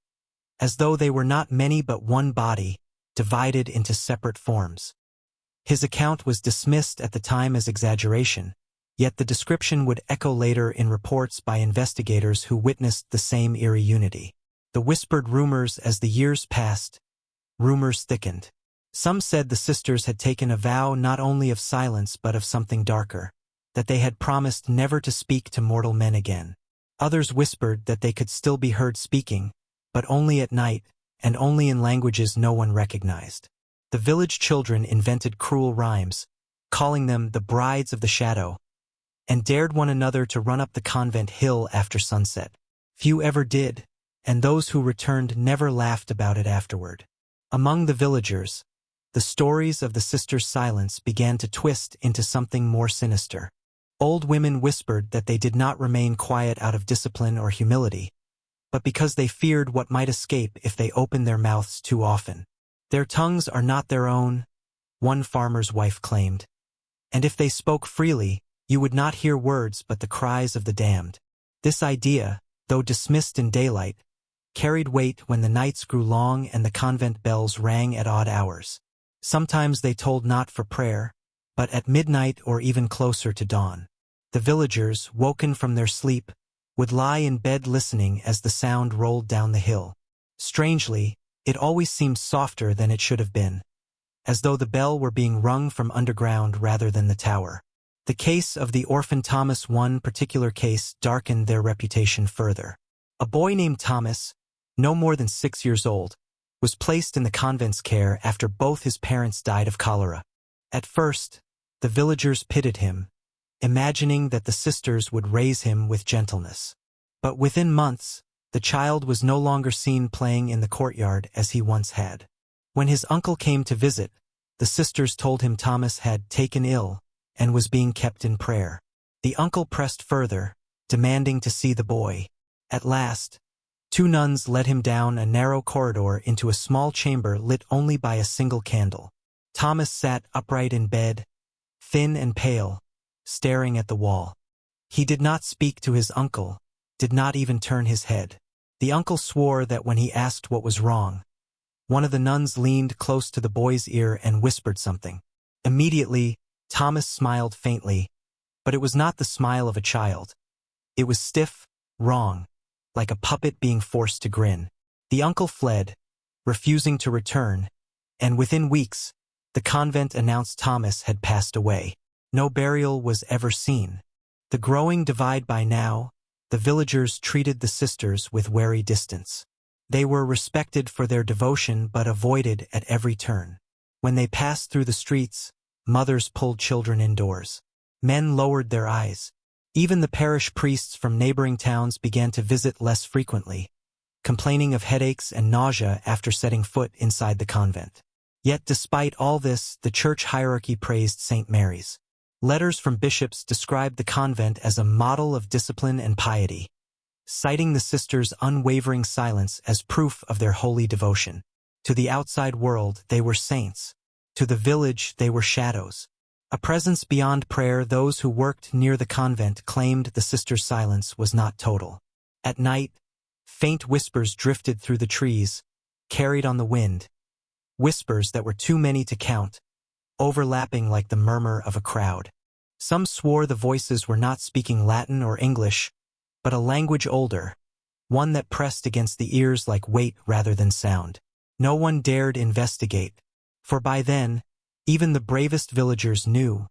Speaker 1: as though they were not many but one body, divided into separate forms. His account was dismissed at the time as exaggeration, yet the description would echo later in reports by investigators who witnessed the same eerie unity. The whispered rumors as the years passed, rumors thickened. Some said the sisters had taken a vow not only of silence but of something darker, that they had promised never to speak to mortal men again. Others whispered that they could still be heard speaking, but only at night, and only in languages no one recognized. The village children invented cruel rhymes, calling them the brides of the shadow, and dared one another to run up the convent hill after sunset. Few ever did, and those who returned never laughed about it afterward. Among the villagers, the stories of the sisters' silence began to twist into something more sinister. Old women whispered that they did not remain quiet out of discipline or humility, but because they feared what might escape if they opened their mouths too often. Their tongues are not their own, one farmer's wife claimed, and if they spoke freely, you would not hear words but the cries of the damned. This idea, though dismissed in daylight, carried weight when the nights grew long and the convent bells rang at odd hours. Sometimes they tolled not for prayer, but at midnight or even closer to dawn. The villagers, woken from their sleep, would lie in bed listening as the sound rolled down the hill. Strangely, it always seemed softer than it should have been, as though the bell were being rung from underground rather than the tower. The case of the orphan Thomas, one particular case, darkened their reputation further. A boy named Thomas, no more than 6 years old, was placed in the convent's care after both his parents died of cholera. At first, the villagers pitied him, imagining that the sisters would raise him with gentleness. But within months, The child was no longer seen playing in the courtyard as he once had. When his uncle came to visit, the sisters told him Thomas had taken ill and was being kept in prayer. The uncle pressed further, demanding to see the boy. At last, two nuns led him down a narrow corridor into a small chamber lit only by a single candle. Thomas sat upright in bed, thin and pale, staring at the wall. He did not speak to his uncle, did not even turn his head. The uncle swore that when he asked what was wrong, one of the nuns leaned close to the boy's ear and whispered something. Immediately, Thomas smiled faintly, but it was not the smile of a child. It was stiff, wrong, like a puppet being forced to grin. The uncle fled, refusing to return, and within weeks, the convent announced Thomas had passed away. No burial was ever seen. The growing divide by now, the villagers treated the sisters with wary distance. They were respected for their devotion but avoided at every turn. When they passed through the streets, mothers pulled children indoors. Men lowered their eyes. Even the parish priests from neighboring towns began to visit less frequently, complaining of headaches and nausea after setting foot inside the convent. Yet despite all this, the church hierarchy praised St. Mary's. Letters from bishops described the convent as a model of discipline and piety, citing the sisters' unwavering silence as proof of their holy devotion. To the outside world, they were saints. To the village, they were shadows. A presence beyond prayer. Those who worked near the convent claimed the sisters' silence was not total. At night, faint whispers drifted through the trees, carried on the wind. Whispers that were too many to count, overlapping like the murmur of a crowd. Some swore the voices were not speaking Latin or English, but a language older, one that pressed against the ears like weight rather than sound. No one dared investigate, for by then, even the bravest villagers knew.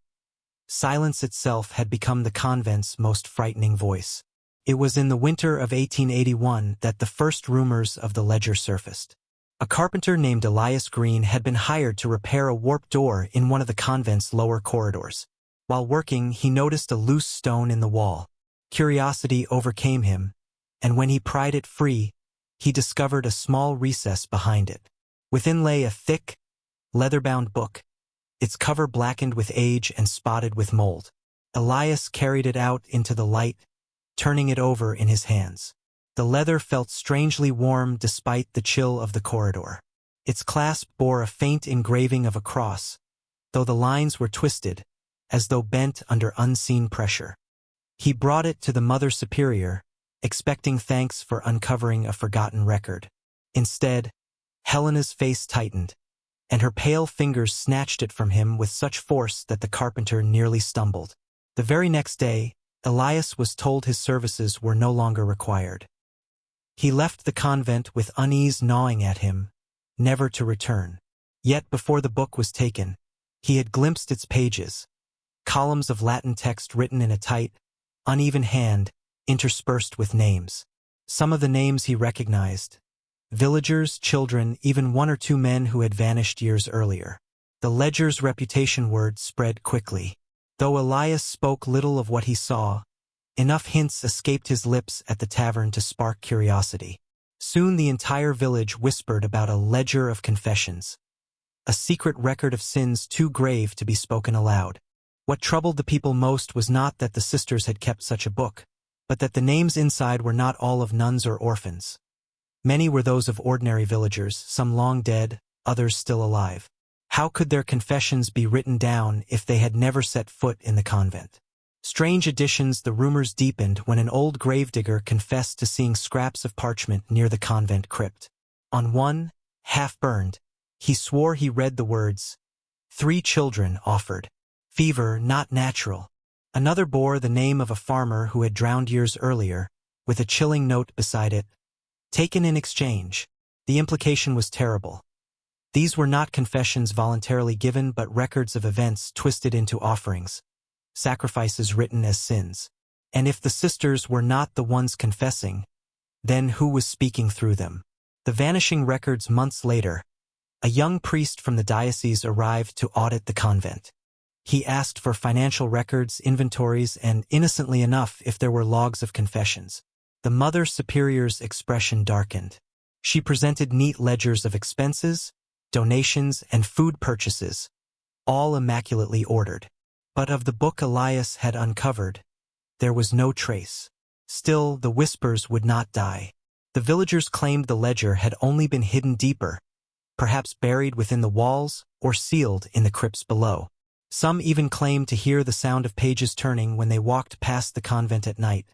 Speaker 1: Silence itself had become the convent's most frightening voice. It was in the winter of 1881 that the first rumors of the ledger surfaced. A carpenter named Elias Green had been hired to repair a warped door in one of the convent's lower corridors. While working, he noticed a loose stone in the wall. Curiosity overcame him, and when he pried it free, he discovered a small recess behind it. Within lay a thick, leather-bound book, its cover blackened with age and spotted with mold. Elias carried it out into the light, turning it over in his hands. The leather felt strangely warm despite the chill of the corridor. Its clasp bore a faint engraving of a cross, though the lines were twisted, as though bent under unseen pressure. He brought it to the Mother Superior, expecting thanks for uncovering a forgotten record. Instead, Helena's face tightened, and her pale fingers snatched it from him with such force that the carpenter nearly stumbled. The very next day, Elias was told his services were no longer required. He left the convent with unease gnawing at him, never to return. Yet before the book was taken, he had glimpsed its pages, columns of Latin text written in a tight, uneven hand, interspersed with names. Some of the names he recognized: villagers, children, even one or two men who had vanished years earlier. The ledger's reputation word spread quickly. Though Elias spoke little of what he saw, enough hints escaped his lips at the tavern to spark curiosity. Soon the entire village whispered about a ledger of confessions, a secret record of sins too grave to be spoken aloud. What troubled the people most was not that the sisters had kept such a book, but that the names inside were not all of nuns or orphans. Many were those of ordinary villagers, some long dead, others still alive. How could their confessions be written down if they had never set foot in the convent? Strange additions. The rumors deepened when an old gravedigger confessed to seeing scraps of parchment near the convent crypt. On one, half-burned, he swore he read the words, "3 children offered. Fever not natural." Another bore the name of a farmer who had drowned years earlier, with a chilling note beside it, "Taken in exchange." The implication was terrible. These were not confessions voluntarily given but records of events twisted into offerings, sacrifices written as sins. And if the sisters were not the ones confessing, then who was speaking through them? The vanishing records. Months later, a young priest from the diocese arrived to audit the convent. He asked for financial records, inventories, and, innocently enough, if there were logs of confessions. The Mother Superior's expression darkened. She presented neat ledgers of expenses, donations, and food purchases, all immaculately ordered. But of the book Elias had uncovered, there was no trace. Still, the whispers would not die. The villagers claimed the ledger had only been hidden deeper, perhaps buried within the walls or sealed in the crypts below. Some even claimed to hear the sound of pages turning when they walked past the convent at night,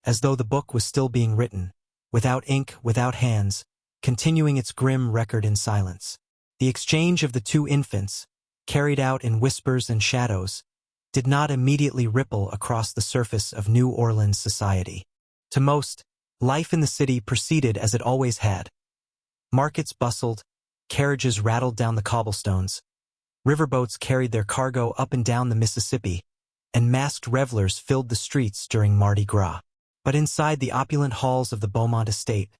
Speaker 1: as though the book was still being written, without ink, without hands, continuing its grim record in silence. The exchange of the two infants, carried out in whispers and shadows, did not immediately ripple across the surface of New Orleans society. To most, life in the city proceeded as it always had. Markets bustled, carriages rattled down the cobblestones, riverboats carried their cargo up and down the Mississippi, and masked revelers filled the streets during Mardi Gras. But inside the opulent halls of the Beaumont estate,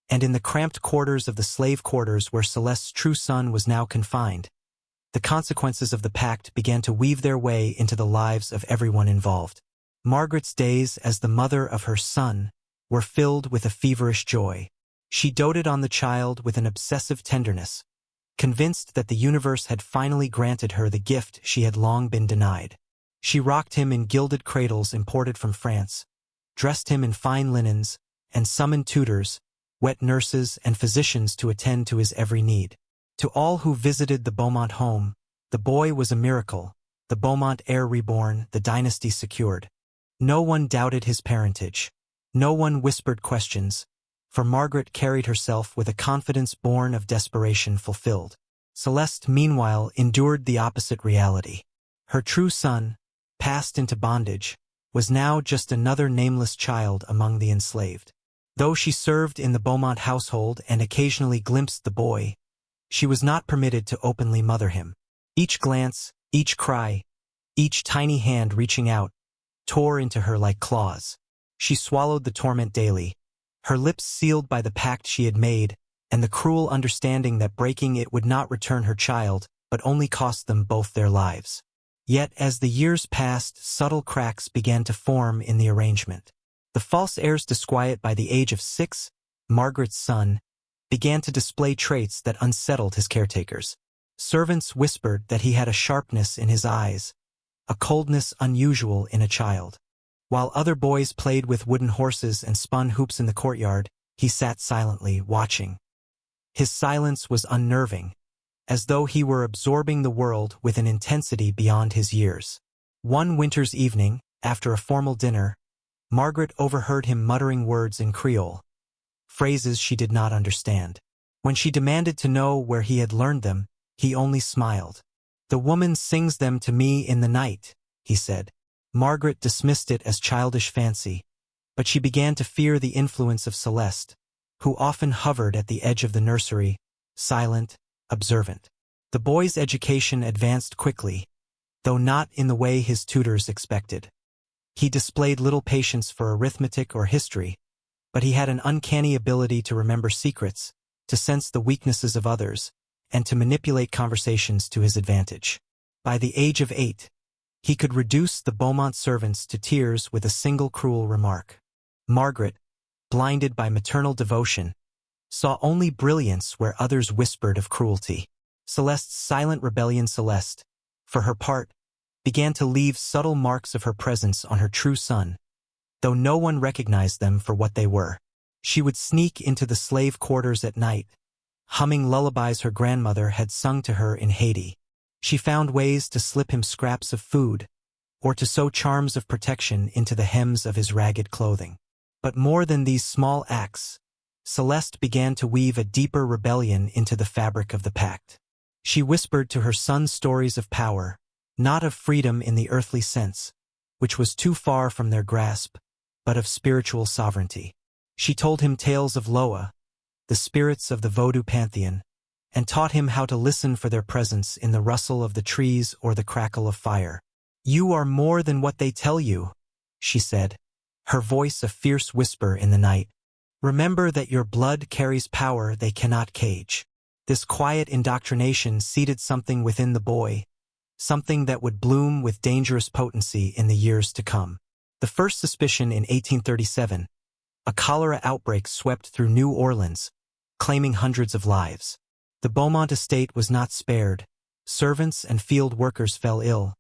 Speaker 1: and in the cramped quarters of the slave quarters where Celeste's true son was now confined, the consequences of the pact began to weave their way into the lives of everyone involved. Margaret's days as the mother of her son were filled with a feverish joy. She doted on the child with an obsessive tenderness, convinced that the universe had finally granted her the gift she had long been denied. She rocked him in gilded cradles imported from France, dressed him in fine linens, and summoned tutors, wet nurses, and physicians to attend to his every need. To all who visited the Beaumont home, the boy was a miracle, the Beaumont heir reborn, the dynasty secured. No one doubted his parentage. No one whispered questions, for Margaret carried herself with a confidence born of desperation fulfilled. Celeste, meanwhile, endured the opposite reality. Her true son, passed into bondage, was now just another nameless child among the enslaved. Though she served in the Beaumont household and occasionally glimpsed the boy, she was not permitted to openly mother him. Each glance, each cry, each tiny hand reaching out, tore into her like claws. She swallowed the torment daily, her lips sealed by the pact she had made, and the cruel understanding that breaking it would not return her child, but only cost them both their lives. Yet as the years passed, subtle cracks began to form in the arrangement. The false heir's disquiet by the age of 6, Margaret's son, began to display traits that unsettled his caretakers. Servants whispered that he had a sharpness in his eyes, a coldness unusual in a child. While other boys played with wooden horses and spun hoops in the courtyard, he sat silently, watching. His silence was unnerving, as though he were absorbing the world with an intensity beyond his years. One winter's evening, after a formal dinner, Margaret overheard him muttering words in Creole, phrases she did not understand. When she demanded to know where he had learned them, he only smiled. "The woman sings them to me in the night," he said. Margaret dismissed it as childish fancy, but she began to fear the influence of Celeste, who often hovered at the edge of the nursery, silent, observant. The boy's education advanced quickly, though not in the way his tutors expected. He displayed little patience for arithmetic or history, but he had an uncanny ability to remember secrets, to sense the weaknesses of others, and to manipulate conversations to his advantage. By the age of 8, he could reduce the Beaumont servants to tears with a single cruel remark. Margaret, blinded by maternal devotion, saw only brilliance where others whispered of cruelty. Celeste's silent rebellion, Celeste, for her part, began to leave subtle marks of her presence on her true son, though no one recognized them for what they were. She would sneak into the slave quarters at night, humming lullabies her grandmother had sung to her in Haiti. She found ways to slip him scraps of food, or to sew charms of protection into the hems of his ragged clothing. But more than these small acts, Celeste began to weave a deeper rebellion into the fabric of the pact. She whispered to her son stories of power, not of freedom in the earthly sense, which was too far from their grasp, but of spiritual sovereignty. She told him tales of Loa, the spirits of the Vodou pantheon, and taught him how to listen for their presence in the rustle of the trees or the crackle of fire. "You are more than what they tell you," she said, her voice a fierce whisper in the night. "Remember that your blood carries power they cannot cage." This quiet indoctrination seeded something within the boy, something that would bloom with dangerous potency in the years to come. The first suspicion in 1837, A cholera outbreak swept through New Orleans, claiming hundreds of lives. The Beaumont estate was not spared. Servants and field workers fell ill,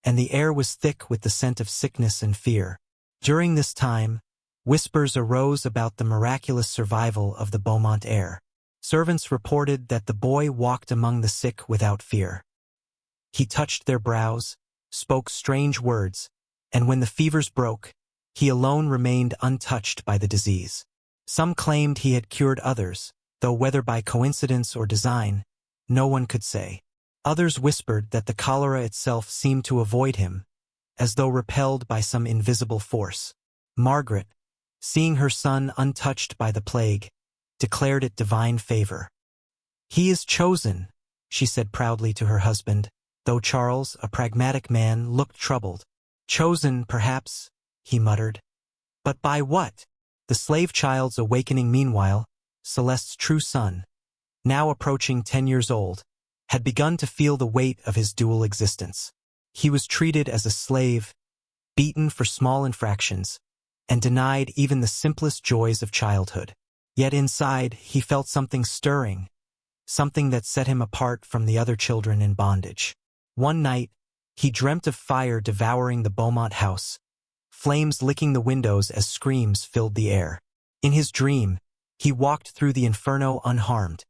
Speaker 1: and the air was thick with the scent of sickness and fear. During this time, whispers arose about the miraculous survival of the Beaumont heir. Servants reported that the boy walked among the sick without fear. He touched their brows, spoke strange words, and when the fevers broke, he alone remained untouched by the disease. Some claimed he had cured others, though whether by coincidence or design, no one could say. Others whispered that the cholera itself seemed to avoid him, as though repelled by some invisible force. Margaret, seeing her son untouched by the plague, declared it divine favor. "He is chosen," she said proudly to her husband, though Charles, a pragmatic man, looked troubled. "Chosen, perhaps," he muttered. "But by what?" The slave child's awakening meanwhile, Celeste's true son, now approaching 10 years old, had begun to feel the weight of his dual existence. He was treated as a slave, beaten for small infractions, and denied even the simplest joys of childhood. Yet inside, he felt something stirring, something that set him apart from the other children in bondage. One night, he dreamt of fire devouring the Beaumont house, flames licking the windows as screams filled the air. In his dream, he walked through the inferno unharmed,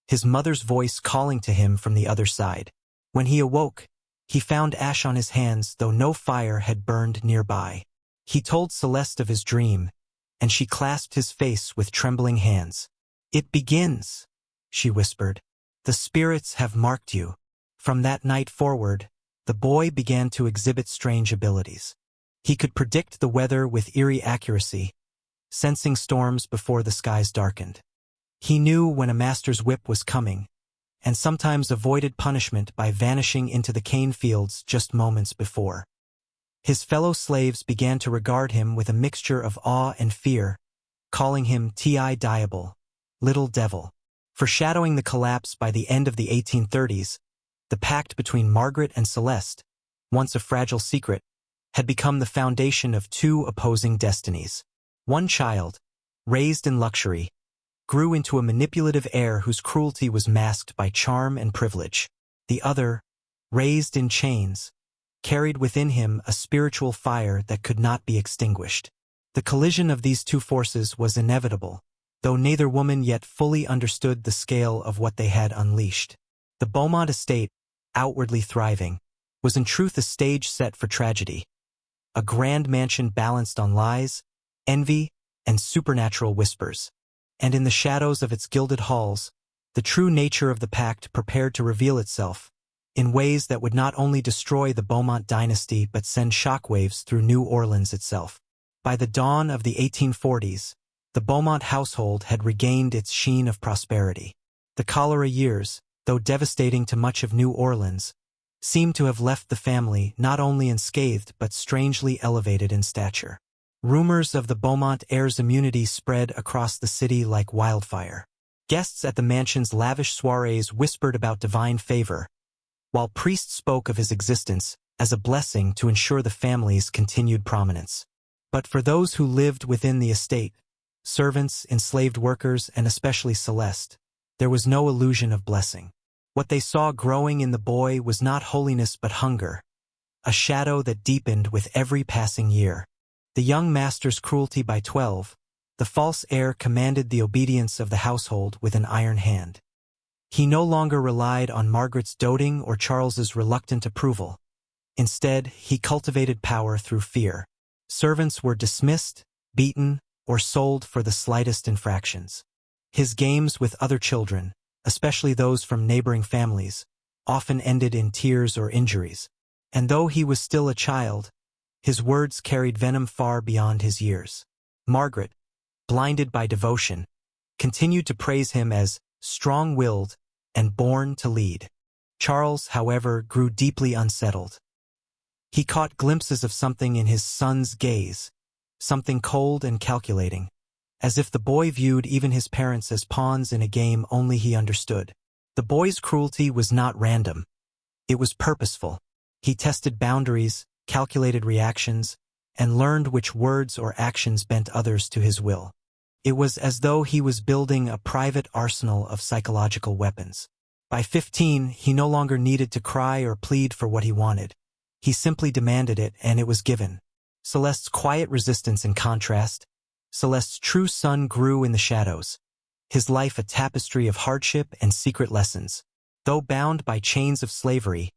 Speaker 1: his mother's voice calling to him from the other side. When he awoke, he found ash on his hands, though no fire had burned nearby. He told Celeste of his dream, and she clasped his face with trembling hands. "It begins," she whispered. "The spirits have marked you." From that night forward, the boy began to exhibit strange abilities. He could predict the weather with eerie accuracy, sensing storms before the skies darkened. He knew when a master's whip was coming, and sometimes avoided punishment by vanishing into the cane fields just moments before. His fellow slaves began to regard him with a mixture of awe and fear, calling him Ti Diable, Little Devil. Foreshadowing the collapse by the end of the 1830s, the pact between Margaret and Celeste, once a fragile secret, had become the foundation of two opposing destinies. One child, raised in luxury, grew into a manipulative heir whose cruelty was masked by charm and privilege. The other, raised in chains, carried within him a spiritual fire that could not be extinguished. The collision of these two forces was inevitable, though neither woman yet fully understood the scale of what they had unleashed. The Beaumont estate, outwardly thriving, was in truth a stage set for tragedy. A grand mansion balanced on lies, envy, and supernatural whispers. And in the shadows of its gilded halls, the true nature of the pact prepared to reveal itself, in ways that would not only destroy the Beaumont dynasty but send shockwaves through New Orleans itself. By the dawn of the 1840s, the Beaumont household had regained its sheen of prosperity. The cholera years, though devastating to much of New Orleans, seemed to have left the family not only unscathed but strangely elevated in stature. Rumors of the Beaumont heir's immunity spread across the city like wildfire. Guests at the mansion's lavish soirees whispered about divine favor, while priests spoke of his existence as a blessing to ensure the family's continued prominence. But for those who lived within the estate, servants, enslaved workers, and especially Celeste, there was no illusion of blessing. What they saw growing in the boy was not holiness but hunger, a shadow that deepened with every passing year. The young master's cruelty by 12, the false heir commanded the obedience of the household with an iron hand. He no longer relied on Margaret's doting or Charles's reluctant approval. Instead, he cultivated power through fear. Servants were dismissed, beaten, or sold for the slightest infractions. His games with other children, especially those from neighboring families, often ended in tears or injuries. And though he was still a child, his words carried venom far beyond his years. Margaret, blinded by devotion, continued to praise him as strong-willed and born to lead. Charles, however, grew deeply unsettled. He caught glimpses of something in his son's gaze, something cold and calculating, as if the boy viewed even his parents as pawns in a game only he understood. The boy's cruelty was not random. It was purposeful. He tested boundaries, calculated reactions, and learned which words or actions bent others to his will. It was as though he was building a private arsenal of psychological weapons. By 15, he no longer needed to cry or plead for what he wanted. He simply demanded it, and it was given. Celeste's quiet resistance in contrast. Celeste's true son grew in the shadows, his life a tapestry of hardship and secret lessons. Though bound by chains of slavery,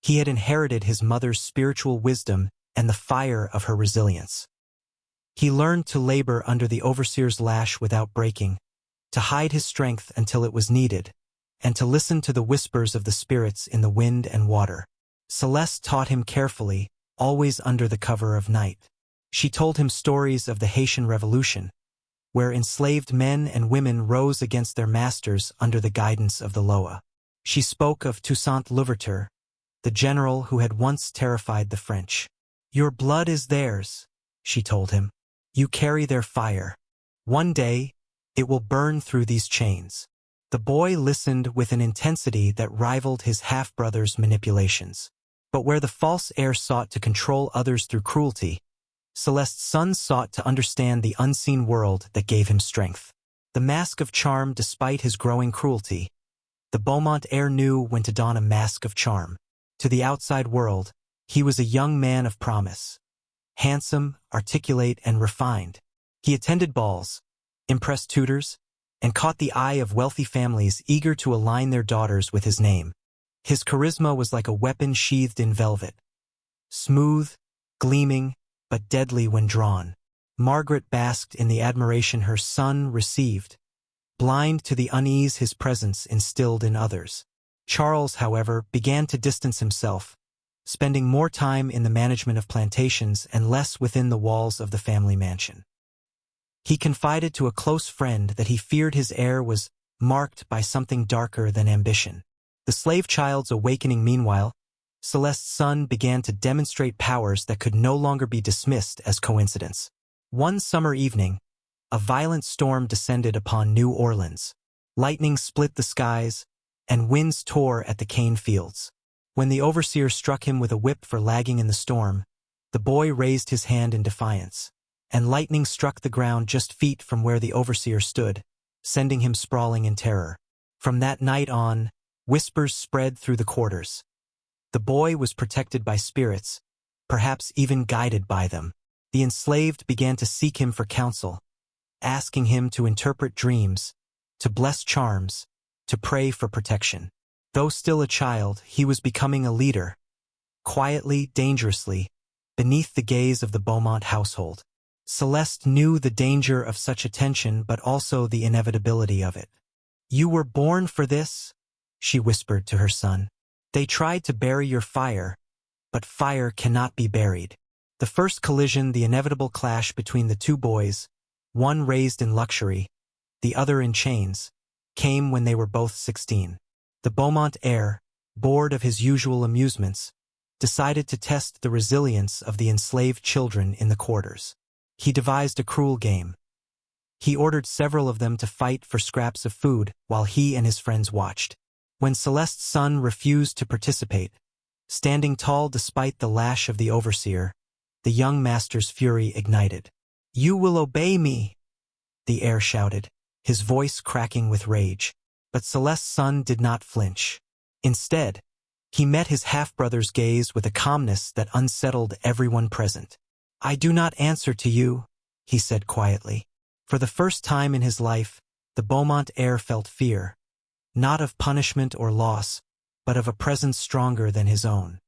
Speaker 1: he had inherited his mother's spiritual wisdom and the fire of her resilience. He learned to labor under the overseer's lash without breaking, to hide his strength until it was needed, and to listen to the whispers of the spirits in the wind and water. Celeste taught him carefully, always under the cover of night. She told him stories of the Haitian Revolution, where enslaved men and women rose against their masters under the guidance of the Loa. She spoke of Toussaint Louverture, the general who had once terrified the French. "Your blood is theirs," she told him. "You carry their fire. One day, it will burn through these chains." The boy listened with an intensity that rivaled his half-brother's manipulations. But where the false heir sought to control others through cruelty, Celeste's son sought to understand the unseen world that gave him strength. The mask of charm despite his growing cruelty. The Beaumont heir knew when to don a mask of charm. To the outside world, he was a young man of promise. Handsome, articulate, and refined. He attended balls, impressed tutors, and caught the eye of wealthy families eager to align their daughters with his name. His charisma was like a weapon sheathed in velvet. Smooth, gleaming, but deadly when drawn. Margaret basked in the admiration her son received, blind to the unease his presence instilled in others. Charles, however, began to distance himself, spending more time in the management of plantations and less within the walls of the family mansion. He confided to a close friend that he feared his heir was marked by something darker than ambition. The slave child's awakening meanwhile, Celeste's son began to demonstrate powers that could no longer be dismissed as coincidence. One summer evening, a violent storm descended upon New Orleans. Lightning split the skies, and winds tore at the cane fields. When the overseer struck him with a whip for lagging in the storm, the boy raised his hand in defiance, and lightning struck the ground just feet from where the overseer stood, sending him sprawling in terror. From that night on, whispers spread through the quarters. The boy was protected by spirits, perhaps even guided by them. The enslaved began to seek him for counsel, asking him to interpret dreams, to bless charms, to pray for protection. Though still a child, he was becoming a leader, quietly, dangerously, beneath the gaze of the Beaumont household. Celeste knew the danger of such attention but also the inevitability of it. "You were born for this," she whispered to her son. "They tried to bury your fire, but fire cannot be buried." The first collision, the inevitable clash between the two boys, one raised in luxury, the other in chains, came when they were both 16. The Beaumont heir, bored of his usual amusements, decided to test the resilience of the enslaved children in the quarters. He devised a cruel game. He ordered several of them to fight for scraps of food while he and his friends watched. When Celeste's son refused to participate, standing tall despite the lash of the overseer, the young master's fury ignited. "You will obey me," the heir shouted, his voice cracking with rage. But Celeste's son did not flinch. Instead, he met his half-brother's gaze with a calmness that unsettled everyone present. "I do not answer to you," he said quietly. For the first time in his life, the Beaumont heir felt fear, not of punishment or loss, but of a presence stronger than his own.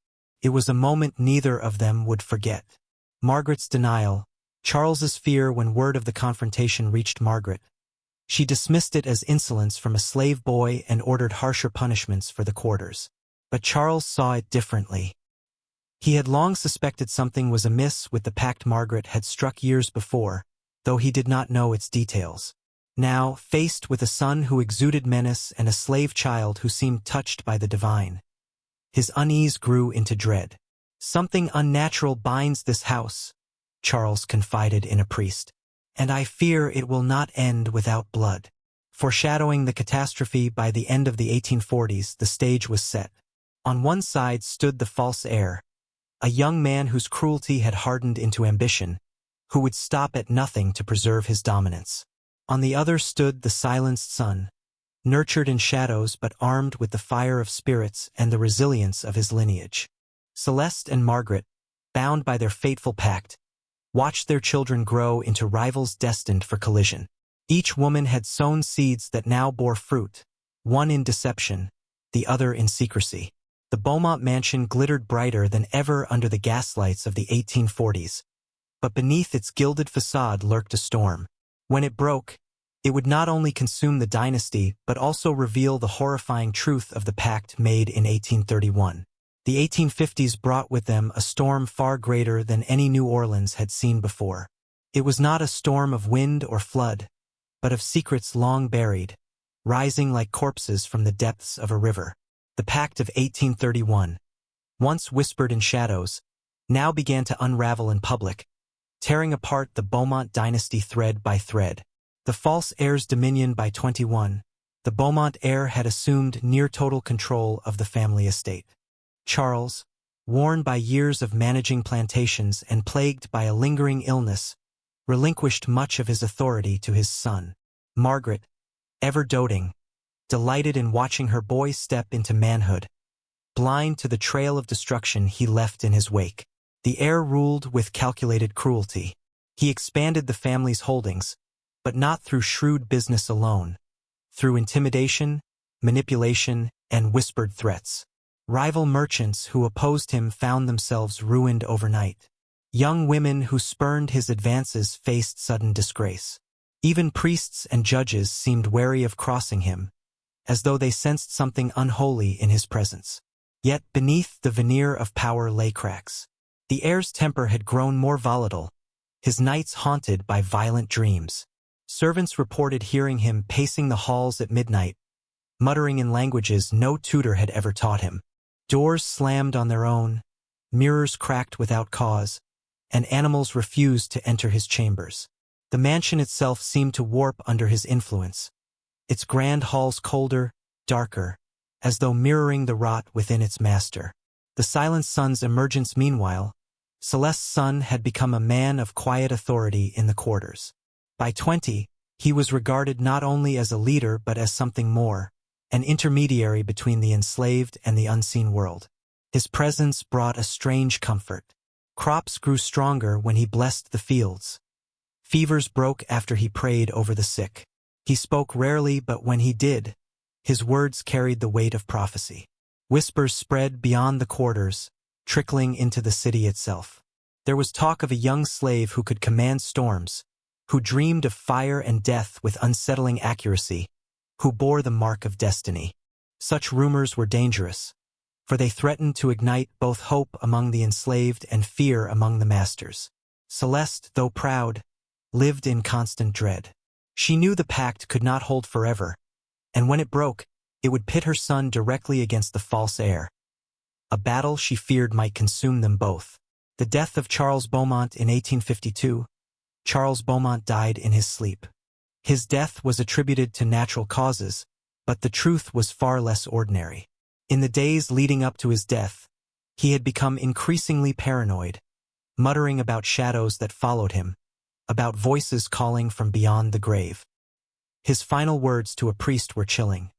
Speaker 1: It was a moment neither of them would forget. Margaret's denial, Charles's fear when word of the confrontation reached Margaret. She dismissed it as insolence from a slave boy and ordered harsher punishments for the quarters. But Charles saw it differently. He had long suspected something was amiss with the pact Margaret had struck years before, though he did not know its details. Now, faced with a son who exuded menace and a slave child who seemed touched by the divine, his unease grew into dread. "Something unnatural binds this house," Charles confided in a priest, "and I fear it will not end without blood." Foreshadowing the catastrophe, by the end of the 1840s, the stage was set. On one side stood the false heir, a young man whose cruelty had hardened into ambition, who would stop at nothing to preserve his dominance. On the other stood the silenced son, nurtured in shadows but armed with the fire of spirits and the resilience of his lineage. Celeste and Margaret, bound by their fateful pact, watched their children grow into rivals destined for collision. Each woman had sown seeds that now bore fruit, one in deception, the other in secrecy. The Beaumont mansion glittered brighter than ever under the gaslights of the 1840s, but beneath its gilded facade lurked a storm. When it broke, it would not only consume the dynasty but also reveal the horrifying truth of the pact made in 1831. The 1850s brought with them a storm far greater than any New Orleans had seen before. It was not a storm of wind or flood, but of secrets long buried, rising like corpses from the depths of a river. The Pact of 1831, once whispered in shadows, now began to unravel in public, tearing apart the Beaumont dynasty thread by thread. The false heir's dominion by 21, the Beaumont heir had assumed near-total control of the family estate. Charles, worn by years of managing plantations and plagued by a lingering illness, relinquished much of his authority to his son. Margaret, ever doting, delighted in watching her boy step into manhood, blind to the trail of destruction he left in his wake. The heir ruled with calculated cruelty. He expanded the family's holdings, but not through shrewd business alone, through intimidation, manipulation, and whispered threats. Rival merchants who opposed him found themselves ruined overnight. Young women who spurned his advances faced sudden disgrace. Even priests and judges seemed wary of crossing him, as though they sensed something unholy in his presence. Yet beneath the veneer of power lay cracks. The heir's temper had grown more volatile, his nights haunted by violent dreams. Servants reported hearing him pacing the halls at midnight, muttering in languages no tutor had ever taught him. Doors slammed on their own, mirrors cracked without cause, and animals refused to enter his chambers. The mansion itself seemed to warp under his influence, its grand halls colder, darker, as though mirroring the rot within its master. The silent son's emergence meanwhile, Celeste's son had become a man of quiet authority in the quarters. By 20, he was regarded not only as a leader but as something more, an intermediary between the enslaved and the unseen world. His presence brought a strange comfort. Crops grew stronger when he blessed the fields. Fevers broke after he prayed over the sick. He spoke rarely, but when he did, his words carried the weight of prophecy. Whispers spread beyond the quarters, trickling into the city itself. There was talk of a young slave who could command storms, who dreamed of fire and death with unsettling accuracy, who bore the mark of destiny. Such rumors were dangerous, for they threatened to ignite both hope among the enslaved and fear among the masters. Celeste, though proud, lived in constant dread. She knew the pact could not hold forever, and when it broke, it would pit her son directly against the false heir. A battle she feared might consume them both. The death of Charles Beaumont in 1852, Charles Beaumont died in his sleep. His death was attributed to natural causes, but the truth was far less ordinary. In the days leading up to his death, he had become increasingly paranoid, muttering about shadows that followed him, about voices calling from beyond the grave. His final words to a priest were chilling.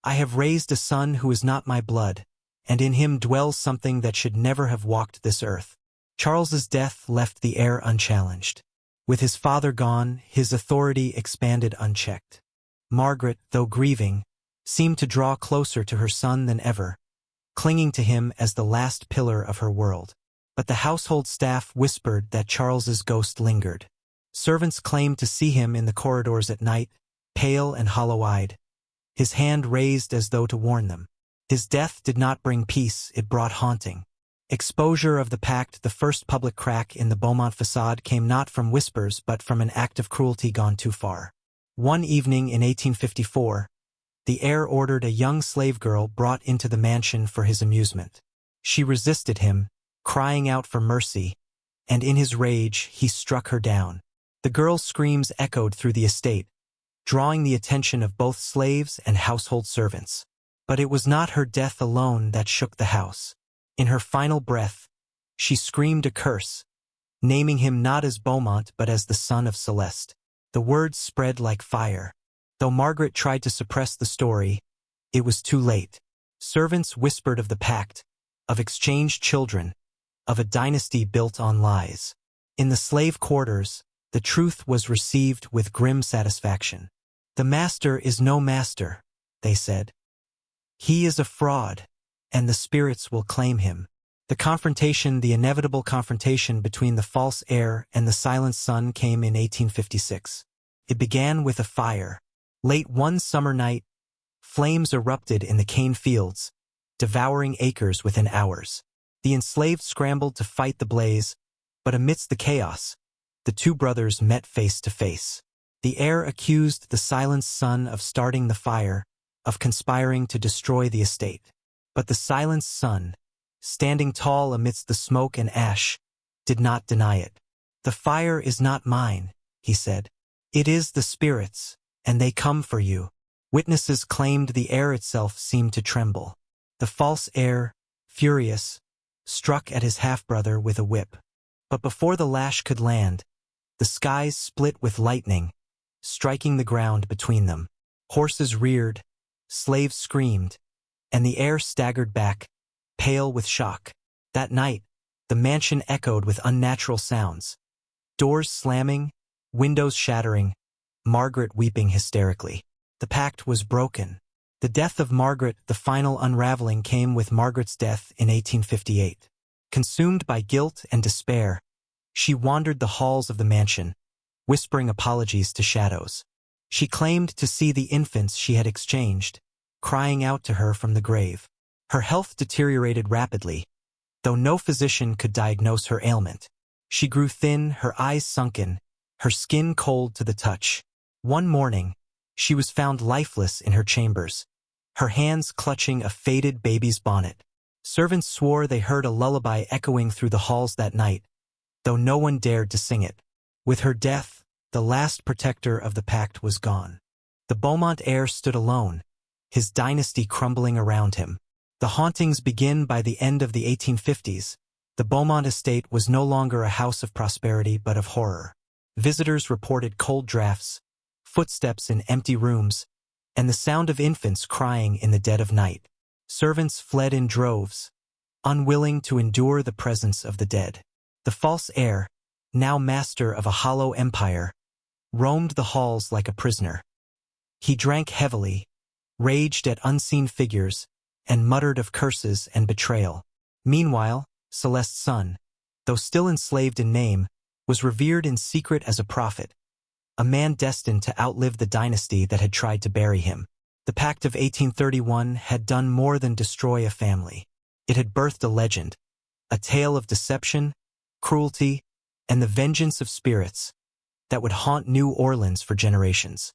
Speaker 1: "I have raised a son who is not my blood, and in him dwells something that should never have walked this earth." Charles's death left the heir unchallenged. With his father gone, his authority expanded unchecked. Margaret, though grieving, seemed to draw closer to her son than ever, clinging to him as the last pillar of her world. But the household staff whispered that Charles's ghost lingered. Servants claimed to see him in the corridors at night, pale and hollow-eyed, his hand raised as though to warn them. His death did not bring peace, it brought haunting. Exposure of the pact, the first public crack in the Beaumont facade, came not from whispers but from an act of cruelty gone too far. One evening in 1854, the heir ordered a young slave girl brought into the mansion for his amusement. She resisted him, crying out for mercy, and in his rage he struck her down. The girl's screams echoed through the estate, drawing the attention of both slaves and household servants. But it was not her death alone that shook the house. In her final breath, She screamed a curse, naming him not as Beaumont but as the son of Celeste. The words spread like fire. Though Margaret tried to suppress the story, it was too late. Servants whispered of the Pact, of exchanged children, of a dynasty built on lies. In the slave quarters, the truth was received with grim satisfaction. The master is no master, they said. He is a fraud, and the spirits will claim him. The inevitable confrontation between the false heir and the silent son came in 1856. It began with a fire. Late one summer night, flames erupted in the cane fields, devouring acres within hours. The enslaved scrambled to fight the blaze, but amidst the chaos, the two brothers met face to face. The heir accused the silenced son of starting the fire, of conspiring to destroy the estate. But the silenced son, standing tall amidst the smoke and ash, did not deny it. "The fire is not mine," he said. "It is the spirits, and they come for you." Witnesses claimed the air itself seemed to tremble. The false heir, furious, struck at his half-brother with a whip. But before the lash could land, the skies split with lightning, striking the ground between them. Horses reared, slaves screamed, and the heir staggered back, pale with shock. That night, the mansion echoed with unnatural sounds. Doors slamming, windows shattering, Margaret weeping hysterically. The pact was broken. The death of Margaret, the final unraveling, came with Margaret's death in 1858. Consumed by guilt and despair, she wandered the halls of the mansion, whispering apologies to shadows. She claimed to see the infants she had exchanged, crying out to her from the grave. Her health deteriorated rapidly, though no physician could diagnose her ailment. She grew thin, her eyes sunken, her skin cold to the touch. One morning, she was found lifeless in her chambers, her hands clutching a faded baby's bonnet. Servants swore they heard a lullaby echoing through the halls that night, though no one dared to sing it. With her death, the last protector of the pact was gone. The Beaumont heir stood alone, his dynasty crumbling around him. The hauntings begin by the end of the 1850s. The Beaumont estate was no longer a house of prosperity but of horror. Visitors reported cold drafts, footsteps in empty rooms, and the sound of infants crying in the dead of night. Servants fled in droves, unwilling to endure the presence of the dead. The false heir, now master of a hollow empire, roamed the halls like a prisoner. He drank heavily, raged at unseen figures, and muttered of curses and betrayal. Meanwhile, Celeste's son, though still enslaved in name, was revered in secret as a prophet, a man destined to outlive the dynasty that had tried to bury him. The Pact of 1831 had done more than destroy a family. It had birthed a legend, a tale of deception, cruelty, and the vengeance of spirits that would haunt New Orleans for generations.